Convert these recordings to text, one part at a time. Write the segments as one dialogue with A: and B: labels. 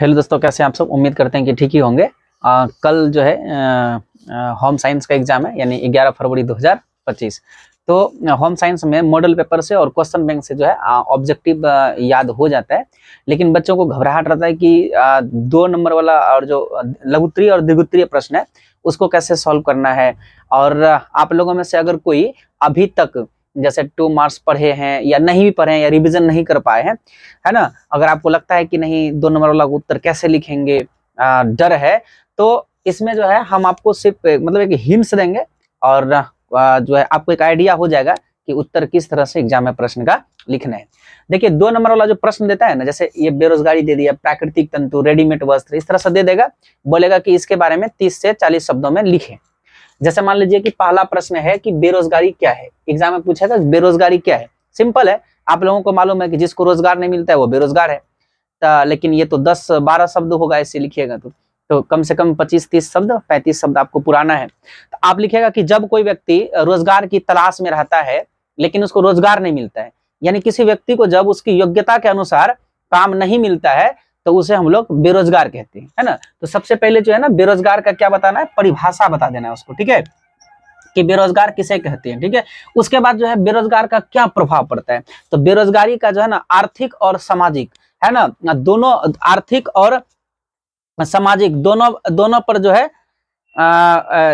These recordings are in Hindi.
A: हेलो दोस्तों, कैसे हैं आप सब। उम्मीद करते हैं कि ठीक ही होंगे। कल जो है होम साइंस का एग्जाम है, यानी 11 फरवरी 2025। तो होम साइंस में मॉडल पेपर से और क्वेश्चन बैंक से जो है ऑब्जेक्टिव याद हो जाता है, लेकिन बच्चों को घबराहट रहता है कि 2 नंबर वाला और जो लघुत्तरीय और दीर्घोत्तरीय प्रश्न है उसको कैसे सॉल्व करना है। और आप लोगों में से अगर कोई अभी तक जैसे 2 मार्क्स पढ़े हैं या नहीं भी पढ़े हैं या रिवीजन नहीं कर पाए हैं, है ना, अगर आपको लगता है कि नहीं 2 नंबर वाला उत्तर कैसे लिखेंगे, डर है, तो इसमें जो है हम आपको सिर्फ मतलब एक हिंट्स देंगे और जो है आपको एक आइडिया हो जाएगा कि उत्तर किस तरह से एग्जाम में प्रश्न का लिखना है। देखिए 2 नंबर वाला जो प्रश्न देता है ना, जैसे ये बेरोजगारी दे दिया, प्राकृतिक तंतु, रेडीमेड वस्त्र, इस तरह से दे देगा, बोलेगा कि इसके बारे में 30 से 40 शब्दों में लिखें। जैसे मान लीजिए कि पहला प्रश्न है कि बेरोजगारी क्या है, एग्जाम में पूछेगा बेरोजगारी क्या है। सिंपल है, आप लोगों को मालूम है कि जिसको रोजगार नहीं मिलता है वो बेरोजगार है। लेकिन ये तो 10-12 शब्द होगा, ऐसे लिखिएगा तो कम से कम 25-30 शब्द, 35 शब्द आपको पुराना है। तो आप लिखिएगा कि जब कोई व्यक्ति रोजगार की तलाश में रहता है लेकिन उसको रोजगार नहीं मिलता है, यानी किसी व्यक्ति को जब उसकी योग्यता के अनुसार काम नहीं मिलता है तो उसे हम लोग बेरोजगार कहते हैं, है ना। तो सबसे पहले जो है ना बेरोजगार का क्या बताना है, परिभाषा बता देना है उसको, ठीक है, कि बेरोजगार किसे कहते हैं, ठीक है। उसके बाद जो है बेरोजगार का क्या प्रभाव पड़ता है, तो बेरोजगारी का जो है ना आर्थिक और सामाजिक, है ना, दोनों आर्थिक और सामाजिक दोनों पर जो है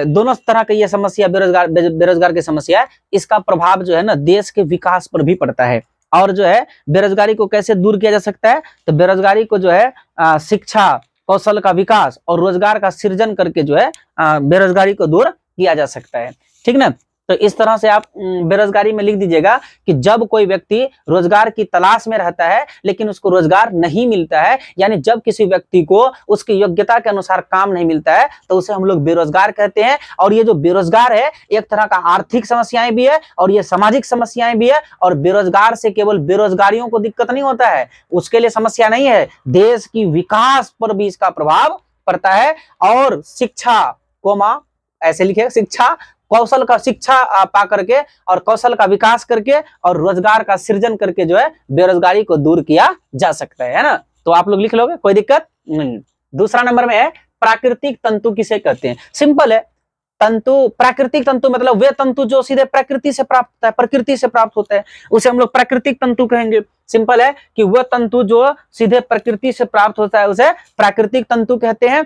A: दोनों तरह की ये समस्या बेरोजगार की समस्या है, इसका प्रभाव जो है ना देश के विकास पर भी पड़ता है। और जो है बेरोजगारी को कैसे दूर किया जा सकता है, तो बेरोजगारी को जो है शिक्षा, कौशल का विकास और रोजगार का सृजन करके जो है बेरोजगारी को दूर किया जा सकता है, ठीक ना। तो इस तरह से आप बेरोजगारी में लिख दीजिएगा कि जब कोई व्यक्ति रोजगार की तलाश में रहता है लेकिन उसको रोजगार नहीं मिलता है, यानी जब किसी व्यक्ति को उसकी योग्यता के अनुसार काम नहीं मिलता है तो उसे हम लोग बेरोजगार कहते हैं। और ये जो बेरोजगार है एक तरह का आर्थिक समस्याएं भी है और ये सामाजिक समस्याएं भी है। और बेरोजगार से केवल बेरोजगारियों को दिक्कत नहीं होता है, उसके लिए समस्या नहीं है, देश की विकास पर भी इसका प्रभाव पड़ता है। और शिक्षा कोमा ऐसे लिखे, शिक्षा कौशल का शिक्षा पा करके और कौशल का विकास करके और रोजगार का सृजन करके जो है बेरोजगारी को दूर किया जा सकता है ना। तो आप लोग लिख लोगे, कोई दिक्कत नहीं। दूसरा नंबर में है प्राकृतिक तंतु किसे कहते हैं। सिंपल है, तंतु, प्राकृतिक तंतु मतलब वे तंतु जो सीधे प्रकृति से प्राप्त होता है, प्रकृति से प्राप्त होता है, उसे हम लोग प्राकृतिक तंतु कहेंगे। सिंपल है कि वह तंतु जो सीधे प्रकृति से प्राप्त होता है उसे प्राकृतिक तंतु कहते हैं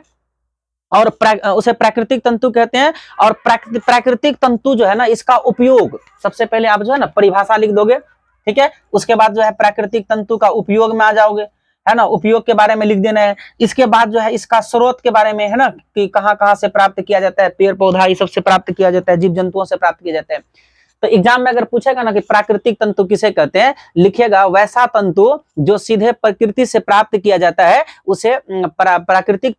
A: और उसे प्राकृतिक तंतु कहते हैं। और प्राकृतिक तंतु जो है ना इसका उपयोग, सबसे पहले आप जो है ना परिभाषा लिख दोगे, ठीक है, उसके बाद जो है प्राकृतिक तंतु का उपयोग में आ जाओगे, है ना, उपयोग के बारे में लिख देना है। इसके बाद जो है इसका स्रोत के बारे में, है ना, कि कहाँ कहाँ से प्राप्त किया जाता है, पेड़ पौधा ये सबसे प्राप्त किया जाता है, जीव जंतुओं से प्राप्त किया जाता है। तो एग्जाम में अगर पूछेगा ना कि प्राकृतिक तंतु किसे कहते हैं, लिखिएगा वैसा तंतु जो सीधे प्रकृति से प्राप्त किया जाता है उसे प्राकृतिक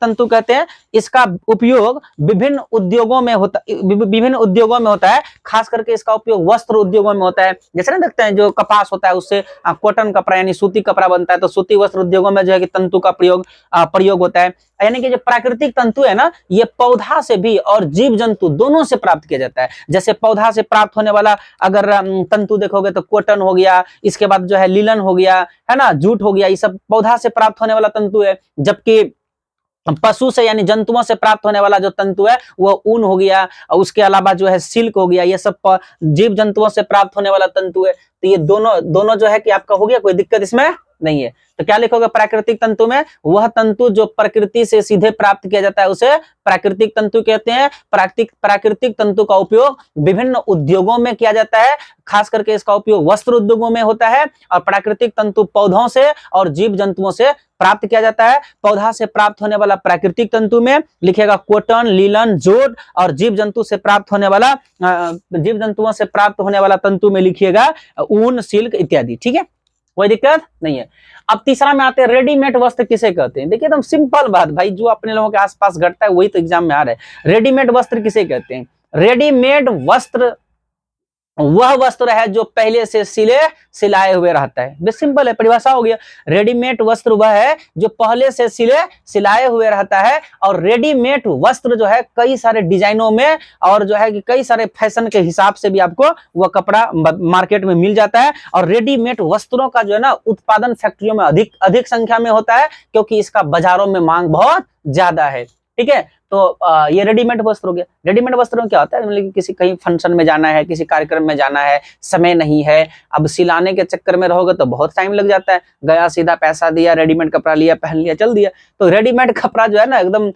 A: तंतु कहते हैं। इसका उपयोग विभिन्न उद्योगों में होता है, खास करके इसका उपयोग वस्त्र उद्योगों में होता है। जैसे ना देखते हैं जो कपास होता है उससे कॉटन कपड़ा यानी सूती कपड़ा बनता है, तो सूती वस्त्र उद्योगों में जो है कि तंतु का प्रयोग होता है। यानी कि जो प्राकृतिक तंतु है ना ये पौधा से भी और जीव जंतु दोनों से प्राप्त किया जाता है। जैसे पौधा से प्राप्त होने वाला अगर तंतु देखोगे तो कॉटन हो गया, इसके बाद जो है लिलन हो गया, है ना, जूट हो गया, ये सब पौधा से प्राप्त होने वाला तंतु है। जबकि पशु से यानी जंतुओं से प्राप्त होने वाला जो तंतु है वो ऊन हो गया, और उसके अलावा जो है सिल्क हो गया, ये सब जीव जंतुओं से प्राप्त होने वाला तंतु है। तो ये दोनों जो है कि आपका हो गया, कोई दिक्कत इसमें नहीं है। तो क्या लिखोगे प्राकृतिक तंतु में, वह तंतु जो प्रकृति से सीधे प्राप्त किया जाता है उसे प्राकृतिक तंतु कहते हैं। प्राकृतिक तंतु का उपयोग विभिन्न उद्योगों में किया जाता है, खास करके इसका उपयोग वस्त्र उद्योगों में होता है। और प्राकृतिक तंतु पौधों से और जीव जंतुओं से प्राप्त किया जाता है। पौधा से प्राप्त होने वाला प्राकृतिक तंतु में लिखेगा कॉटन, लिलन, जूट, और जीव जंतुओं से प्राप्त होने वाला तंतु में लिखिएगा ऊन, सिल्क इत्यादि, ठीक है, कोई दिक्कत नहीं है। अब तीसरा में आते हैं रेडीमेड वस्त्र किसे कहते हैं। देखिए एकदम सिंपल बात भाई, जो अपने लोगों के आसपास घटता है वही तो एग्जाम में आ रहा है। रेडीमेड वस्त्र किसे कहते हैं। रेडीमेड वस्त्र वह वस्त्र है जो पहले से सिलाए हुए रहता है। बेस सिंपल है, परिभाषा हो गया। रेडीमेड वस्त्र वह है जो पहले से सिलाए हुए रहता है, और रेडीमेड वस्त्र जो है कई सारे डिजाइनों में और जो है कि कई सारे फैशन के हिसाब से भी आपको वह कपड़ा मार्केट में मिल जाता है। और रेडीमेड वस्त्रों का जो है ना उत्पादन फैक्ट्रियों में अधिक संख्या में होता है, क्योंकि इसका बाजारों में मांग बहुत ज्यादा है। ठीक है, तो ये रेडीमेड वस्त्र हो गया। रेडीमेड वस्त्र में क्या होता है, मतलब कि किसी कहीं फंक्शन में जाना है, किसी कार्यक्रम में जाना है, समय नहीं है, अब सिलाने के चक्कर में रहोगे तो बहुत टाइम लग जाता है, गया सीधा पैसा दिया, रेडीमेड कपड़ा लिया, पहन लिया, चल दिया। तो रेडीमेड कपड़ा जो है ना एकदम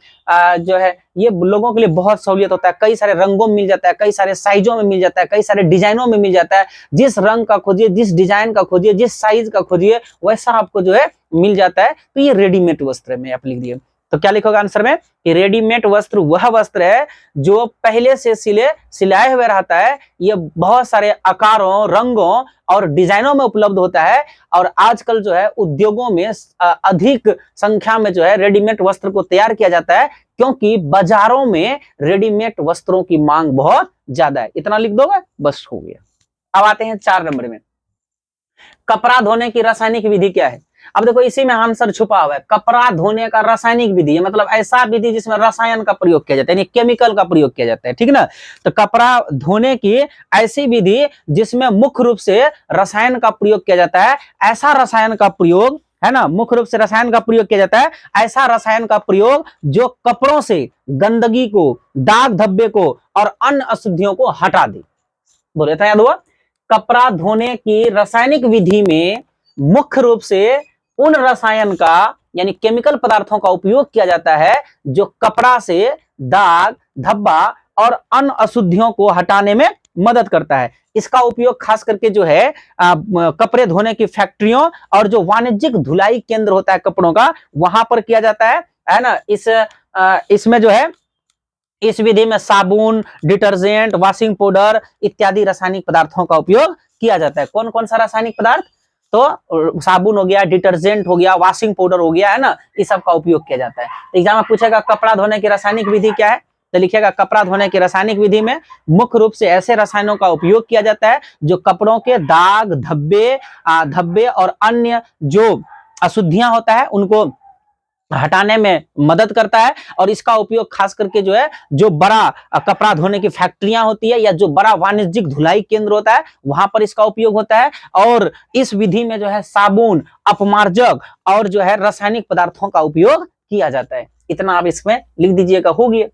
A: जो है ये लोगों के लिए बहुत सहूलियत होता है, कई सारे रंगों में मिल जाता है, कई सारे साइजों में मिल जाता है, कई सारे डिजाइनों में मिल जाता है। जिस रंग का खोजिए, जिस डिजाइन का खोजिए, जिस साइज का खोजिए, वैसा आपको जो है मिल जाता है। तो ये रेडीमेड वस्त्र में आप लिख दिए। तो क्या लिखोगे आंसर में कि रेडीमेड वस्त्र वह वस्त्र है जो पहले से सिलाए हुए रहता है। ये बहुत सारे आकारों, रंगों और डिजाइनों में उपलब्ध होता है, और आजकल जो है उद्योगों में अधिक संख्या में जो है रेडीमेड वस्त्र को तैयार किया जाता है, क्योंकि बाजारों में रेडीमेड वस्त्रों की मांग बहुत ज्यादा है। इतना लिख दोगे, बस हो गया। अब आते हैं 4 नंबर में, कपड़ा धोने की रासायनिक विधि क्या है। अब देखो इसी में आंसर छुपा हुआ है। कपड़ा धोने का रासायनिक विधि है मतलब ऐसा विधि जिसमें रसायन का प्रयोग किया जाता है, यानी केमिकल का प्रयोग किया जाता है। ठीक ना, तो कपड़ा धोने की ऐसी विधि जिसमें मुख्य रूप से रसायन का प्रयोग किया जाता है। ऐसा रसायन का प्रयोग है ना, मुख्य रूप से रसायन का प्रयोग किया जाता है, ऐसा रसायन का प्रयोग जो कपड़ों से गंदगी को, दाग धब्बे को और अन्य अशुद्धियों को हटा दे। बोले था याद हुआ। कपड़ा धोने की रासायनिक विधि में मुख्य रूप से उन रसायन का यानी केमिकल पदार्थों का उपयोग किया जाता है जो कपड़ा से दाग, धब्बा और अन्य अशुद्धियों को हटाने में मदद करता है। इसका उपयोग खास करके जो है कपड़े धोने की फैक्ट्रियों और जो वाणिज्यिक धुलाई केंद्र होता है कपड़ों का, वहां पर किया जाता है ना। इसमें जो है इस विधि में साबुन, डिटर्जेंट, वॉशिंग पाउडर इत्यादि रासायनिक पदार्थों का उपयोग किया जाता है। कौन कौन सा रासायनिक पदार्थ, तो साबुन हो गया, डिटर्जेंट हो गया, वॉशिंग पाउडर हो गया, है ना, इस सब का उपयोग किया जाता है। एग्जाम में पूछेगा कपड़ा धोने की रासायनिक विधि क्या है, तो लिखिएगा कपड़ा धोने की रासायनिक विधि में मुख्य रूप से ऐसे रसायनों का उपयोग किया जाता है जो कपड़ों के दाग, धब्बे और अन्य जो अशुद्धियां होता है उनको हटाने में मदद करता है। और इसका उपयोग खास करके जो है जो बड़ा कपड़ा धोने की फैक्ट्रियां होती है या जो बड़ा वाणिज्यिक धुलाई केंद्र होता है वहां पर इसका उपयोग होता है। और इस विधि में जो है साबुन, अपमार्जक और जो है रासायनिक पदार्थों का उपयोग किया जाता है। इतना आप इसमें लिख दीजिएगा, हो गया।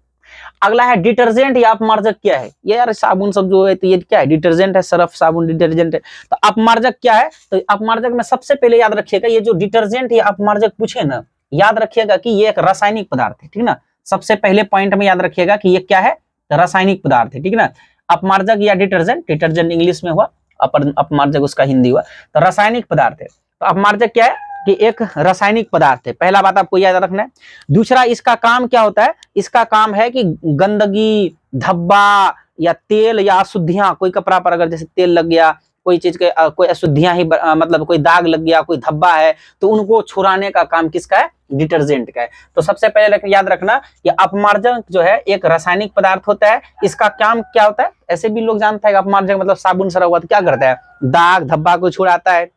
A: अगला है डिटर्जेंट या अपमार्जक क्या है। ये यार साबुन सब जो है तो ये क्या है, डिटर्जेंट है, सर्फ साबुन डिटर्जेंट है। तो अपमार्जक क्या है, तो अपमार्जक में सबसे पहले याद रखिएगा ये जो डिटर्जेंट या अपमार्जक पूछे ना, याद रखिएगा कि ये एक रासायनिक पदार्थ है। ठीक ना, सबसे पहले पॉइंट में याद रखिएगा कि ये क्या है, रासायनिक पदार्थ है। ठीक ना, अपमार्जक या डिटर्जेंट, डिटर्जेंट इंग्लिश में हुआ, अपमार्जक उसका हिंदी हुआ, तो रासायनिक पदार्थ है। तो अपमार्जक क्या है कि एक रासायनिक पदार्थ है, पहला बात आपको याद रखना है। दूसरा, इसका काम क्या होता है, इसका काम है कि गंदगी, धब्बा या तेल या अशुद्धियां, कोई कपड़ा पर अगर जैसे तेल लग गया, कोई चीज के कोई अशुद्धियां ही मतलब कोई दाग लग गया, कोई धब्बा है, तो उनको छुड़ाने का काम किसका है, डिटर्जेंट का है। तो सबसे पहले याद रखना कि अपमार्जक जो है एक रासायनिक पदार्थ होता है। इसका काम क्या होता है, ऐसे भी लोग जानते हैं कि अपमार्जक मतलब साबुन सरा हुआ तो क्या करता है, दाग धब्बा को छुड़ाता है,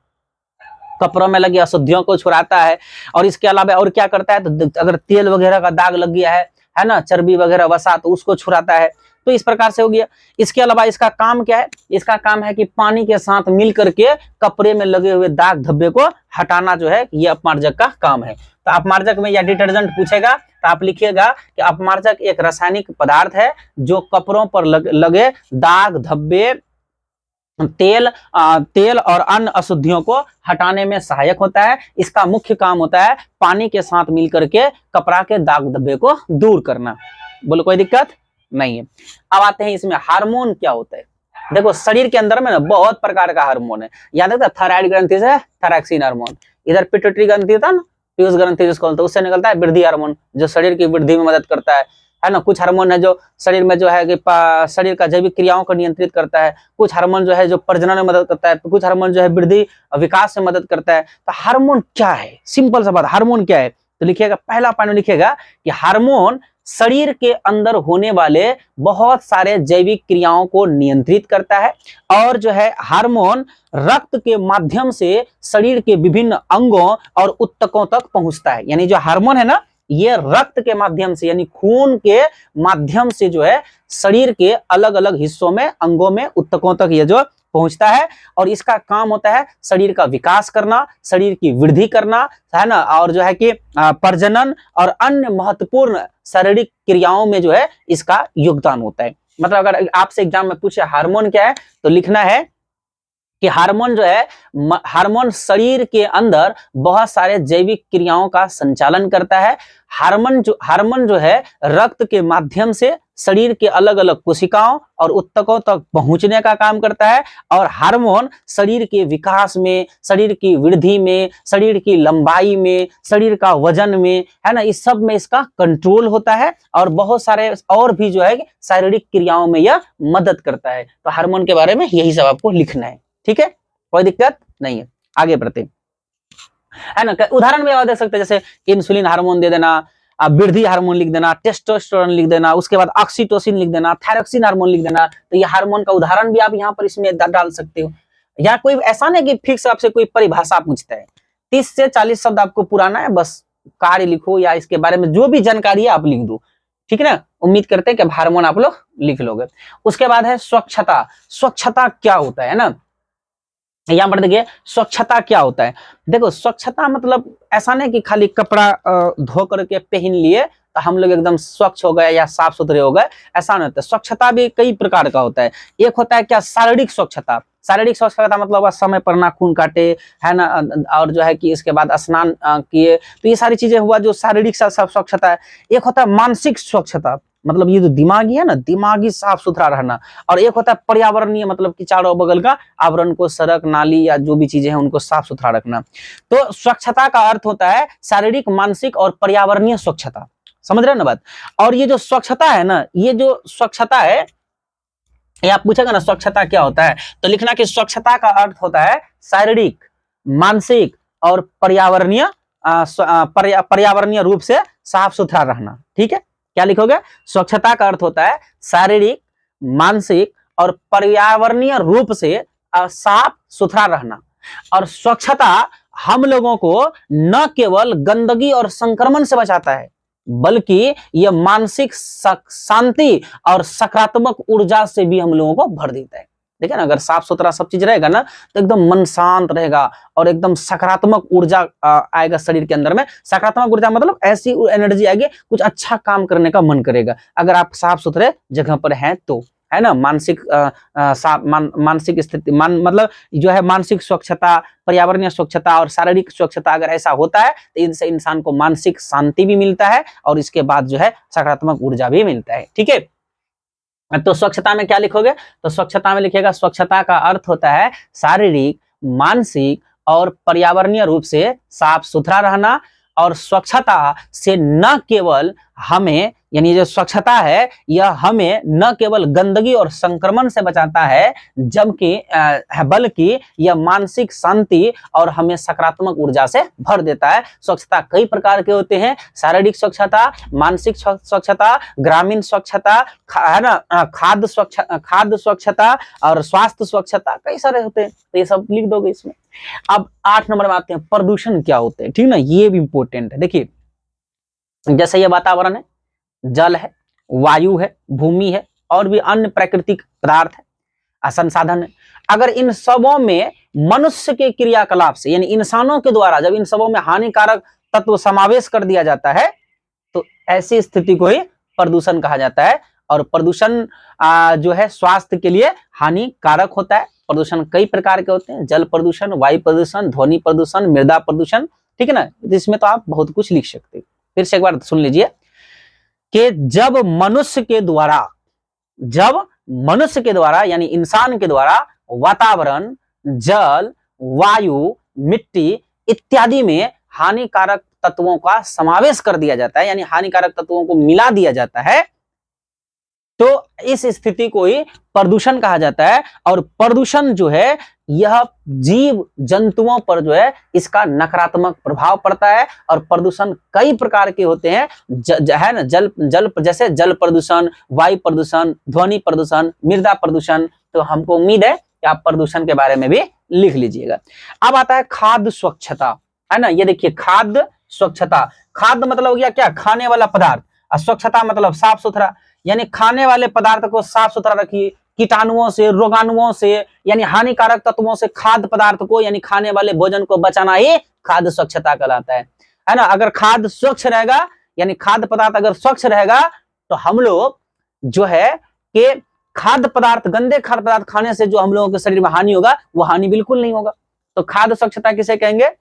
A: कपड़ों में लगी अशुद्धियों को छुड़ाता है। और इसके अलावा और क्या करता है, तो अगर तेल वगैरह का दाग लग गया है ना, चर्बी वगैरह वसा, तो उसको छुड़ाता है। तो इस प्रकार से हो गया। इसके अलावा इसका काम क्या है, इसका काम है कि पानी के साथ मिल करके कपड़े में लगे हुए दाग धब्बे को हटाना जो है ये अपमार्जक का काम है। तो अपमार्जक में या डिटर्जेंट पूछेगा तो आप लिखिएगा कि अपमार्जक एक रासायनिक पदार्थ है जो कपड़ों पर लगे दाग धब्बे, तेल और अन्य अशुद्धियों को हटाने में सहायक होता है। इसका मुख्य काम होता है पानी के साथ मिलकर के कपड़ा के दाग धब्बे को दूर करना। बोलो कोई दिक्कत नहीं है। अब आते हैं इसमें हार्मोन क्या होता है। देखो शरीर के अंदर में ना बहुत प्रकार का हार्मोन है, याद रखता, थायराइड ग्रंथि से थायरॉक्सिन हार्मोन, इधर पिट्यूटरी ग्रंथि था ना, पीयूष ग्रंथि जिसको बोलते हैं, उससे निकलता है वृद्धि हार्मोन जो शरीर की वृद्धि में मदद करता है ना। कुछ हार्मोन है जो शरीर में जो है कि शरीर का जैविक क्रियाओं को नियंत्रित करता है। कुछ हार्मोन जो है जो प्रजनन में मदद करता है, कुछ हार्मोन जो है वृद्धि विकास में मदद करता है। तो हार्मोन क्या है, सिंपल सा बात, हार्मोन क्या है, तो लिखिएगा पहला पॉइंट लिखिएगा कि हार्मोन शरीर के अंदर होने वाले बहुत सारे जैविक क्रियाओं को नियंत्रित करता है। और जो है हार्मोन रक्त के माध्यम से शरीर के विभिन्न अंगों और ऊतकों तक पहुंचता है। यानी जो हार्मोन है ना, ये रक्त के माध्यम से यानी खून के माध्यम से जो है शरीर के अलग अलग हिस्सों में, अंगों में, ऊतकों तक ये जो पहुंचता है। और इसका काम होता है शरीर का विकास करना, शरीर की वृद्धि करना, है ना, और जो है कि प्रजनन और अन्य महत्वपूर्ण शारीरिक क्रियाओं में जो है इसका योगदान होता है। मतलब अगर आपसे एग्जाम में पूछे हार्मोन क्या है, तो लिखना है कि हार्मोन जो है, हार्मोन शरीर के अंदर बहुत सारे जैविक क्रियाओं का संचालन करता है। हार्मोन जो है रक्त के माध्यम से शरीर के अलग अलग कोशिकाओं और ऊतकों तक पहुंचने का काम करता है। और हार्मोन शरीर के विकास में, शरीर की वृद्धि में, शरीर की लंबाई में, शरीर का वजन में, है ना, इस सब में इसका कंट्रोल होता है। और बहुत सारे और भी जो है शारीरिक क्रियाओं में यह मदद करता है। तो हार्मोन के बारे में यही सब आपको लिखना है। ठीक है, कोई दिक्कत नहीं है, आगे बढ़ते है ना। उदाहरण में आप देख सकते हैं, जैसे इंसुलिन हार्मोन दे देना, वृद्धि हार्मोन लिख देना, टेस्टोस्टेरोन लिख देना, उसके बाद ऑक्सीटोसिन लिख देना, थायरोक्सिन हार्मोन लिख देना। तो ये हार्मोन का उदाहरण भी आप यहाँ पर इसमें डाल सकते हो। या कोई ऐसा नहीं कि फिक्स आपसे कोई परिभाषा पूछता है, 30 से 40 शब्द आपको पुराना है, बस कार्य लिखो या इसके बारे में जो भी जानकारी है आप लिख दो। ठीक है ना, उम्मीद करते हैं कि हार्मोन आप लोग लिख लोगे। उसके बाद है स्वच्छता। स्वच्छता क्या होता है ना, यहां पर देखिए स्वच्छता क्या होता है। देखो स्वच्छता मतलब ऐसा नहीं कि खाली कपड़ा धो करके पहन लिए तो हम लोग एकदम स्वच्छ हो गए या साफ सुथरे हो गए, ऐसा नहीं होता। स्वच्छता भी कई प्रकार का होता है। एक होता है क्या, शारीरिक स्वच्छता। शारीरिक स्वच्छता मतलब समय पर नाखून काटे, है ना, और जो है कि इसके बाद स्नान किए, तो ये सारी चीजें हुआ जो शारीरिक स्वच्छता है। एक होता है मानसिक स्वच्छता, मतलब ये जो दिमागी है ना, दिमागी साफ सुथरा रहना। और एक होता है पर्यावरणीय, मतलब कि चारों बगल का आवरण को, सड़क नाली या जो भी चीजें हैं उनको साफ सुथरा रखना। तो स्वच्छता का अर्थ होता है शारीरिक, मानसिक और पर्यावरणीय स्वच्छता। समझ रहे हैं ना बात। और ये जो स्वच्छता है ना, ये जो स्वच्छता है, ये आप पूछेगा ना स्वच्छता क्या होता है, तो लिखना कि स्वच्छता का अर्थ होता है शारीरिक, मानसिक और पर्यावरणीय पर्यावरणीय रूप से साफ सुथरा रहना। ठीक है, क्या लिखोगे, स्वच्छता का अर्थ होता है शारीरिक, मानसिक और पर्यावरणीय रूप से साफ सुथरा रहना। और स्वच्छता हम लोगों को न केवल गंदगी और संक्रमण से बचाता है, बल्कि यह मानसिक शांति और सकारात्मक ऊर्जा से भी हम लोगों को भर देता है। देखिए ना, अगर साफ सुथरा सब चीज रहेगा ना तो एकदम मन शांत रहेगा और एकदम सकारात्मक ऊर्जा आएगा शरीर के अंदर में। सकारात्मक ऊर्जा मतलब ऐसी एनर्जी आएगी, कुछ अच्छा काम करने का मन करेगा अगर आप साफ सुथरे जगह पर हैं तो, है ना। मानसिक स्थिति मतलब जो है मानसिक स्वच्छता, पर्यावरणीय स्वच्छता और शारीरिक स्वच्छता अगर ऐसा होता है तो इनसे इंसान को मानसिक शांति भी मिलता है और इसके बाद जो है सकारात्मक ऊर्जा भी मिलता है। ठीक है, तो स्वच्छता में क्या लिखोगे, तो स्वच्छता में लिखिएगा स्वच्छता का अर्थ होता है शारीरिक, मानसिक और पर्यावरणीय रूप से साफ सुथरा रहना। और स्वच्छता से न केवल हमें, यानी जो स्वच्छता है यह हमें न केवल गंदगी और संक्रमण से बचाता है, जबकि बल्कि यह मानसिक शांति और हमें सकारात्मक ऊर्जा से भर देता है। स्वच्छता कई प्रकार के होते हैं, शारीरिक स्वच्छता, मानसिक स्वच्छता, ग्रामीण स्वच्छता, है ना, खाद्य स्वच्छता और स्वास्थ्य स्वच्छता, कई सारे होते हैं, तो ये सब लिख दोगे इसमें। अब 8 नंबर में आते हैं, प्रदूषण क्या होते हैं। ठीक ना, ये भी इंपॉर्टेंट है। देखिए जैसे ये वातावरण है, जल है, वायु है, भूमि है और भी अन्य प्राकृतिक पदार्थ है, संसाधन है। अगर इन सबों में मनुष्य के क्रियाकलाप से, यानी इंसानों के द्वारा जब इन सबों में हानिकारक तत्व समावेश कर दिया जाता है तो ऐसी स्थिति को ही प्रदूषण कहा जाता है। और प्रदूषण जो है स्वास्थ्य के लिए हानिकारक होता है। प्रदूषण कई प्रकार के होते हैं, जल प्रदूषण, वायु प्रदूषण, ध्वनि प्रदूषण, मृदा प्रदूषण। ठीक है ना, इसमें तो आप बहुत कुछ लिख सकते हैं। फिर से एक बार सुन लीजिए कि जब मनुष्य के द्वारा यानी इंसान के द्वारा वातावरण, जल, वायु, मिट्टी इत्यादि में हानिकारक तत्वों का समावेश कर दिया जाता है, यानी हानिकारक तत्वों को मिला दिया जाता है, तो इस स्थिति को ही प्रदूषण कहा जाता है। और प्रदूषण जो है यह जीव जंतुओं पर जो है इसका नकारात्मक प्रभाव पड़ता है। और प्रदूषण कई प्रकार के होते हैं, है ना, जैसे जल प्रदूषण, वायु प्रदूषण, ध्वनि प्रदूषण, मृदा प्रदूषण। तो हमको उम्मीद है कि आप प्रदूषण के बारे में भी लिख लीजिएगा। अब आता है खाद्य स्वच्छता, है ना। ये देखिए खाद्य स्वच्छता, खाद्य मतलब हो गया क्या, खाने वाला पदार्थ, और स्वच्छता मतलब साफ सुथरा, यानी खाने वाले पदार्थ को साफ सुथरा रखिए, कीटाणुओं से, रोगाणुओं से, यानी हानिकारक तत्वों से खाद्य पदार्थ को, यानी खाने वाले भोजन को बचाना ही खाद्य स्वच्छता कहलाता है ना। अगर खाद्य स्वच्छ रहेगा, यानी खाद्य पदार्थ अगर स्वच्छ रहेगा, तो हम लोग जो है कि खाद्य पदार्थ, गंदे खाद्य पदार्थ खाने से जो हम लोगों के शरीर में हानि होगा, वो हानि बिल्कुल नहीं होगा। तो खाद्य स्वच्छता किसे कहेंगे,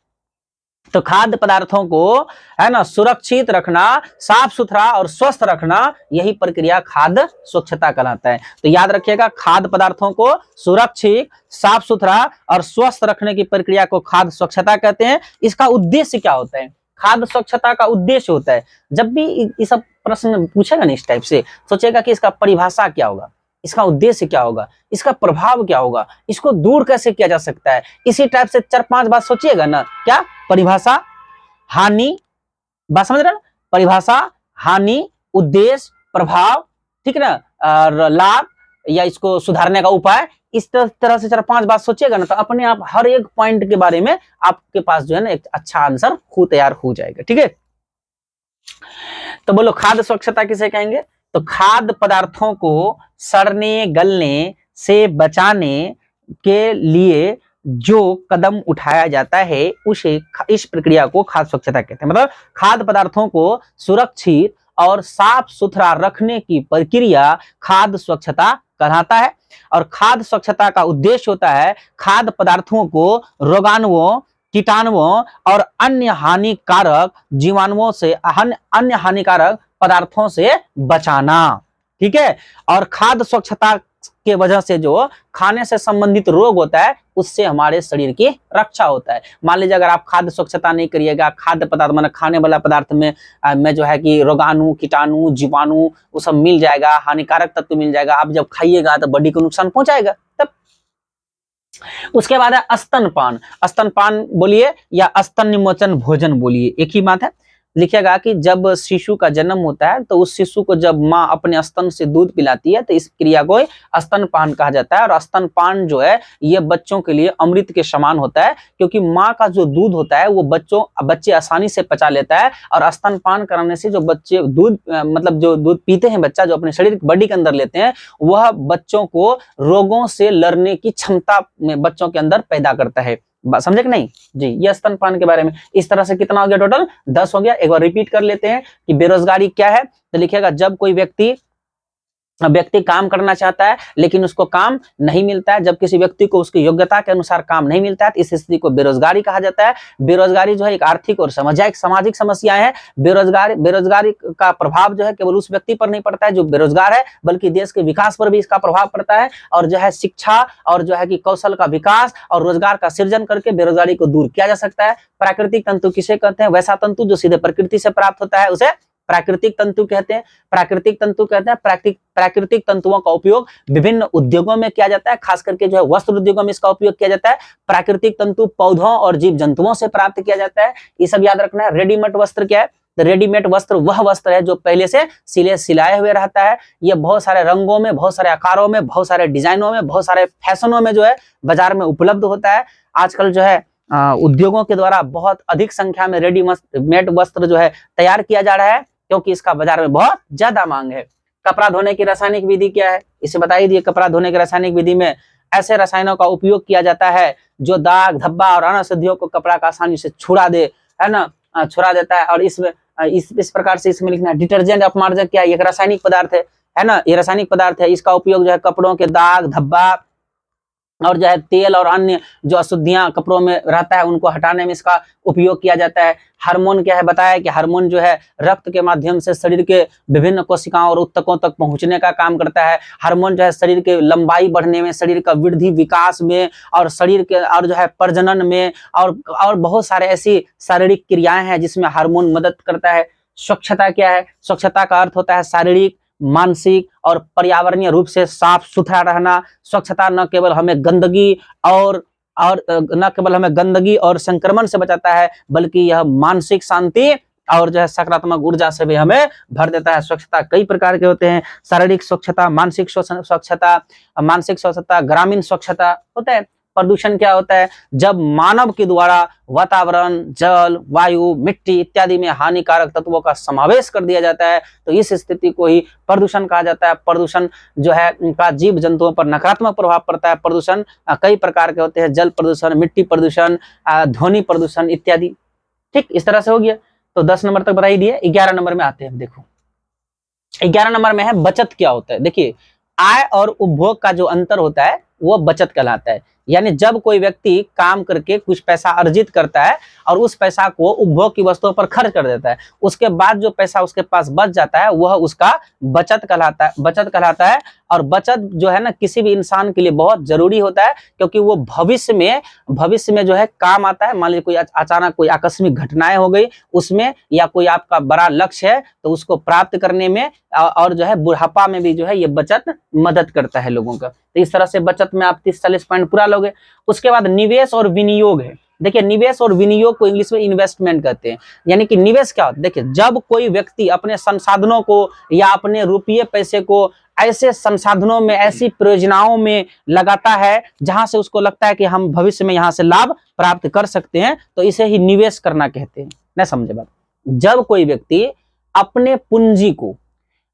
A: तो खाद्य पदार्थों को, है ना, सुरक्षित रखना, साफ सुथरा और स्वस्थ रखना, यही प्रक्रिया खाद्य स्वच्छता कहलाता है। तो याद रखिएगा, खाद्य पदार्थों को सुरक्षित, साफ सुथरा और स्वस्थ रखने की प्रक्रिया को खाद्य स्वच्छता कहते हैं। इसका उद्देश्य क्या होता है, खाद्य स्वच्छता का उद्देश्य होता है, जब भी ये सब प्रश्न पूछेगा ना इस टाइप से, सोचेगा कि इसका परिभाषा क्या होगा, इसका उद्देश्य क्या होगा, इसका प्रभाव क्या होगा, इसको दूर कैसे किया जा सकता है। इसी टाइप से 4-5 बात सोचिएगा ना, क्या, परिभाषा, हानि, बात समझ रहे ना, परिभाषा, हानि, उद्देश्य, प्रभाव, ठीक है ना, और लाभ या इसको सुधारने का उपाय। इस तरह से 4-5 बात सोचिएगा ना, तो अपने आप हर एक पॉइंट के बारे में आपके पास जो है ना एक अच्छा आंसर तैयार हो जाएगा। ठीक है, तो बोलो खाद्य स्वच्छता किसे कहेंगे, तो खाद्य पदार्थों को सड़ने गलने से बचाने के लिए जो कदम उठाया जाता है, उसे, इस प्रक्रिया को खाद्य स्वच्छता कहते हैं। मतलब खाद्य पदार्थों को सुरक्षित और साफ सुथरा रखने की प्रक्रिया खाद्य स्वच्छता कहलाता है। और खाद्य स्वच्छता का उद्देश्य होता है खाद्य पदार्थों को रोगाणुओं, कीटाणुओं और अन्य हानिकारक जीवाणुओं से, अन्य हानिकारक पदार्थों से बचाना। ठीक है, और खाद्य स्वच्छता के वजह से जो खाने से संबंधित रोग होता है, उससे हमारे शरीर की रक्षा होता है। मान लीजिए अगर आप खाद्य स्वच्छता नहीं करिएगा, खाद्य पदार्थ मतलब खाने वाला पदार्थ में जो है कि रोगाणु, कीटाणु, जीवाणु वो सब मिल जाएगा, हानिकारक तत्व मिल जाएगा, आप जब खाइएगा तो बॉडी को नुकसान पहुंचाएगा। तब उसके बाद है स्तनपान। स्तनपान बोलिए या स्तन निमोचन भोजन बोलिए, एक ही बात है। लिखिएगा कि जब शिशु का जन्म होता है, तो उस शिशु को जब माँ अपने स्तन से दूध पिलाती है, तो इस क्रिया को स्तनपान कहा जाता है। और स्तनपान जो है ये बच्चों के लिए अमृत के समान होता है, क्योंकि माँ का जो दूध होता है वो बच्चे आसानी से पचा लेता है। और स्तनपान कराने से जो बच्चे दूध, मतलब जो दूध पीते हैं बच्चा, जो अपने शरीर बॉडी के अंदर लेते हैं, वह बच्चों को रोगों से लड़ने की क्षमता में बच्चों के अंदर पैदा करता है। समझे कि नहीं जी। ये स्तनपान के बारे में। इस तरह से कितना हो गया, टोटल 10 हो गया। एक बार रिपीट कर लेते हैं कि बेरोजगारी क्या है। तो लिखिएगा, जब कोई व्यक्ति काम करना चाहता है लेकिन उसको काम नहीं मिलता है, जब किसी व्यक्ति को उसकी योग्यता के अनुसार काम नहीं मिलता है, तो इस स्थिति को बेरोजगारी कहा जाता है। बेरोजगारी जो है एक आर्थिक और सामाजिक समस्याएं है। बेरोजगारी का प्रभाव जो है केवल उस व्यक्ति पर नहीं पड़ता है जो बेरोजगार है, बल्कि देश के विकास पर भी इसका प्रभाव पड़ता है। और जो है शिक्षा और जो है कि कौशल का विकास और रोजगार का सृजन करके बेरोजगारी को दूर किया जा सकता है। प्राकृतिक तंतु किसे कहते हैं, वैसा तंतु जो सीधे प्रकृति से प्राप्त होता है उसे प्राकृतिक तंतु कहते हैं। प्राकृतिक तंतुओं का उपयोग विभिन्न उद्योगों में किया जाता है, खास करके जो है वस्त्र उद्योगों में इसका उपयोग किया जाता है। प्राकृतिक तंतु पौधों और जीव जंतुओं से प्राप्त किया जाता है, ये सब याद रखना है। रेडीमेड वस्त्र क्या है, तो रेडीमेड वस्त्र वह वस्त्र है जो पहले से सिलाए हुए रहता है। ये बहुत सारे रंगों में, बहुत सारे आकारों में, बहुत सारे डिजाइनों में, बहुत सारे फैशनों में जो है बाजार में उपलब्ध होता है। आजकल जो है उद्योगों के द्वारा बहुत अधिक संख्या में रेडीमेड वस्त्र जो है तैयार किया जा रहा है, क्योंकि इसका बाजार में बहुत ज्यादा मांग है। कपड़ा धोने की रासायनिक विधि क्या है, इसे बताइए दिए। कपड़ा धोने की रासायनिक विधि में ऐसे रसायनों का उपयोग किया जाता है जो दाग, धब्बा और अन्य अशुद्धियों को कपड़ा का आसानी से छुड़ा दे, है ना, छुड़ा देता है। और इसमें इस प्रकार से इसमें लिखना है डिटर्जेंट अपमार्जक क्या है, एक रासायनिक पदार्थ है ना, ये रासायनिक पदार्थ है। इसका उपयोग जो है कपड़ों के दाग, धब्बा और जो है तेल और अन्य जो अशुद्धियां कपड़ों में रहता है उनको हटाने में इसका उपयोग किया जाता है। हार्मोन क्या है, बताया कि हार्मोन जो है रक्त के माध्यम से शरीर के विभिन्न कोशिकाओं और ऊतकों तक पहुंचने का काम करता है। हार्मोन जो है शरीर के लंबाई बढ़ने में, शरीर का वृद्धि विकास में और शरीर के और जो है प्रजनन में और बहुत सारे ऐसी शारीरिक क्रियाएं हैं जिसमें हार्मोन मदद करता है। स्वच्छता क्या है, स्वच्छता का अर्थ होता है शारीरिक, मानसिक और पर्यावरणीय रूप से साफ सुथरा रहना। स्वच्छता न केवल हमें गंदगी और न केवल हमें गंदगी और संक्रमण से बचाता है, बल्कि यह मानसिक शांति और जो है सकारात्मक ऊर्जा से भी हमें भर देता है। स्वच्छता कई प्रकार के होते हैं, शारीरिक स्वच्छता, मानसिक स्वच्छता, ग्रामीण स्वच्छता होता है। प्रदूषण क्या होता है? जब मानव के द्वारा वातावरण, जल, वायु, मिट्टी इत्यादि में हानिकारक तत्वों का समावेश कर दिया जाता है, तो इस स्थिति को ही प्रदूषण कहा जाता है। प्रदूषण जो है उनका जीव जंतुओं पर नकारात्मक प्रभाव पड़ता है। प्रदूषण कई प्रकार के होते हैं, जल प्रदूषण, मिट्टी प्रदूषण, ध्वनि प्रदूषण इत्यादि। ठीक, इस तरह से हो गया। तो 10 नंबर तक बता ही दिए। 11 नंबर में आते हैं। देखो 11 नंबर में है बचत क्या होता है। देखिए, आय और उपभोग का जो अंतर होता है वो बचत कहलाता है। यानी जब कोई व्यक्ति काम करके कुछ पैसा अर्जित करता है और उस पैसा को उपभोग की वस्तुओं पर खर्च कर देता है, उसके बाद जो पैसा उसके पास बच जाता है वह उसका बचत कहलाता है। और बचत जो है ना किसी भी इंसान के लिए बहुत जरूरी होता है, क्योंकि वो भविष्य में जो है काम आता है। मान लीजिए कोई अचानक कोई आकस्मिक घटनाएं हो गई उसमें, या कोई आपका बड़ा लक्ष्य है तो उसको प्राप्त करने में और जो है बुढ़ापा में भी जो है ये बचत मदद करता है लोगों का। तो इस तरह से बचत में आप 30-40 पॉइंट पूरा लोगे। उसके बाद निवेश और विनियोग है। देखिए, निवेश और विनियोग को इंग्लिश में इन्वेस्टमेंट कहते हैं। यानी कि निवेश क्या होता है? देखिए, जब कोई व्यक्ति अपने संसाधनों को या अपने रुपये पैसे को ऐसे संसाधनों में, ऐसी परियोजनाओं में लगाता है जहां से उसको लगता है कि हम भविष्य में यहां से लाभ प्राप्त कर सकते हैं, तो इसे ही निवेश करना कहते हैं। ना समझे बात? जब कोई व्यक्ति अपने पूंजी को,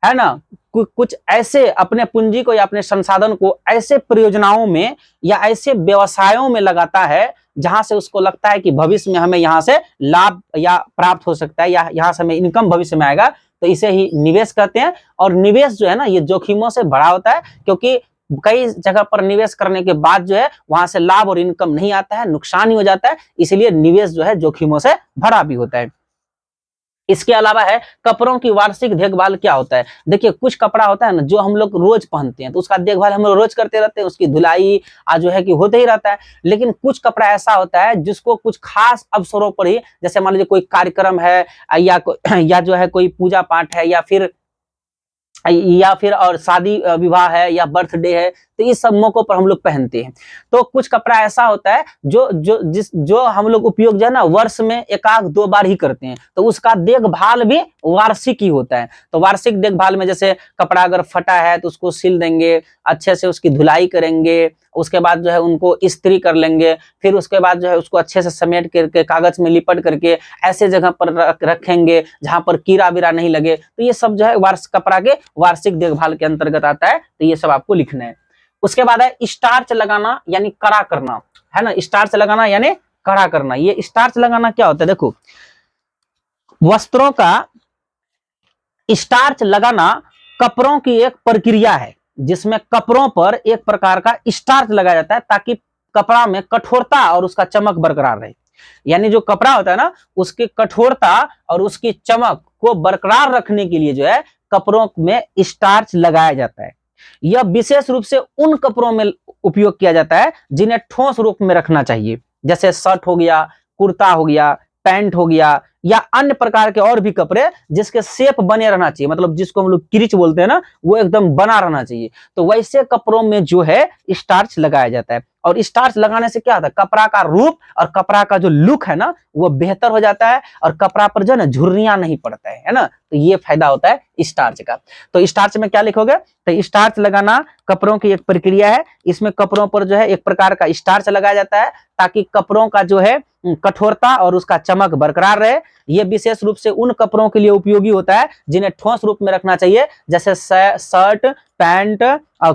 A: है ना, कुछ ऐसे अपने पूंजी को या अपने संसाधन को ऐसे परियोजनाओं में या ऐसे व्यवसायों में लगाता है जहां से उसको लगता है कि भविष्य में हमें यहां से लाभ या प्राप्त हो सकता है, या यहां से हमें इनकम भविष्य में आएगा, तो इसे ही निवेश कहते हैं। और निवेश जो है ना ये जोखिमों से भरा होता है, क्योंकि कई जगह पर निवेश करने के बाद जो है वहां से लाभ और इनकम नहीं आता है, नुकसान ही हो जाता है। इसलिए निवेश जो है जोखिमों से भरा भी होता है। इसके अलावा है कपड़ों की वार्षिक देखभाल क्या होता है। देखिए, कुछ कपड़ा होता है ना जो हम लोग रोज पहनते हैं, तो उसका देखभाल हम लोग रोज करते रहते हैं, उसकी धुलाई जो है कि होते ही रहता है। लेकिन कुछ कपड़ा ऐसा होता है जिसको कुछ खास अवसरों पर ही, जैसे मान लीजिए कोई कार्यक्रम है या जो है कोई पूजा पाठ है या फिर और शादी विवाह है या बर्थडे है, तो इस सब मौकों पर हम लोग पहनते हैं। तो कुछ कपड़ा ऐसा होता है जो हम लोग उपयोग जो है ना वर्ष में 1-2 बार ही करते हैं, तो उसका देखभाल भी वार्षिक ही होता है। तो वार्षिक देखभाल में जैसे कपड़ा अगर फटा है तो उसको सिल देंगे, अच्छे से उसकी धुलाई करेंगे, उसके बाद जो है उनको इस्त्री कर लेंगे, फिर उसके बाद जो है उसको अच्छे से समेट करके कागज में लिपट करके ऐसे जगह पर रखेंगे जहां पर कीड़ा बीरा नहीं लगे। तो ये सब जो है कपड़ा के वार्षिक देखभाल के अंतर्गत आता है, तो ये सब आपको लिखना है। उसके बाद है स्टार्च लगाना यानी कड़ा करना, है ना। स्टार्च लगाना यानी कड़ा करना। ये स्टार्च लगाना क्या होता है? देखो, वस्त्रों का स्टार्च लगाना कपड़ों की एक प्रक्रिया है जिसमें कपड़ों पर एक प्रकार का स्टार्च लगाया जाता है ताकि कपड़ा में कठोरता और उसका चमक बरकरार रहे। यानी जो कपड़ा होता है ना उसकी कठोरता और उसकी चमक को बरकरार रखने के लिए जो है कपड़ों में स्टार्च लगाया जाता है। यह विशेष रूप से उन कपड़ों में उपयोग किया जाता है जिन्हें ठोस रूप में रखना चाहिए, जैसे शर्ट हो गया, कुर्ता हो गया, पैंट हो गया, या अन्य प्रकार के और भी कपड़े जिसके शेप बने रहना चाहिए, मतलब जिसको हम लोग क्रीच बोलते हैं ना, वो एकदम बना रहना चाहिए। तो वैसे कपड़ों में जो है स्टार्च लगाया जाता है। और स्टार्च लगाने से क्या होता है? कपड़ा का रूप और कपड़ा का जो लुक है ना वो बेहतर हो जाता है, और कपड़ा पर जो है ना झुर्रियां नहीं पड़ता है ना। तो ये फायदा होता है स्टार्च का। तो स्टार्च में क्या लिखोगे? तो स्टार्च लगाना कपड़ों की एक प्रक्रिया है, इसमें कपड़ों पर जो है एक प्रकार का स्टार्च लगाया जाता है ताकि कपड़ों का जो है कठोरता और उसका चमक बरकरार रहे। यह विशेष रूप से उन कपड़ों के लिए उपयोगी होता है जिन्हें ठोस रूप में रखना चाहिए, जैसे शर्ट, पैंट,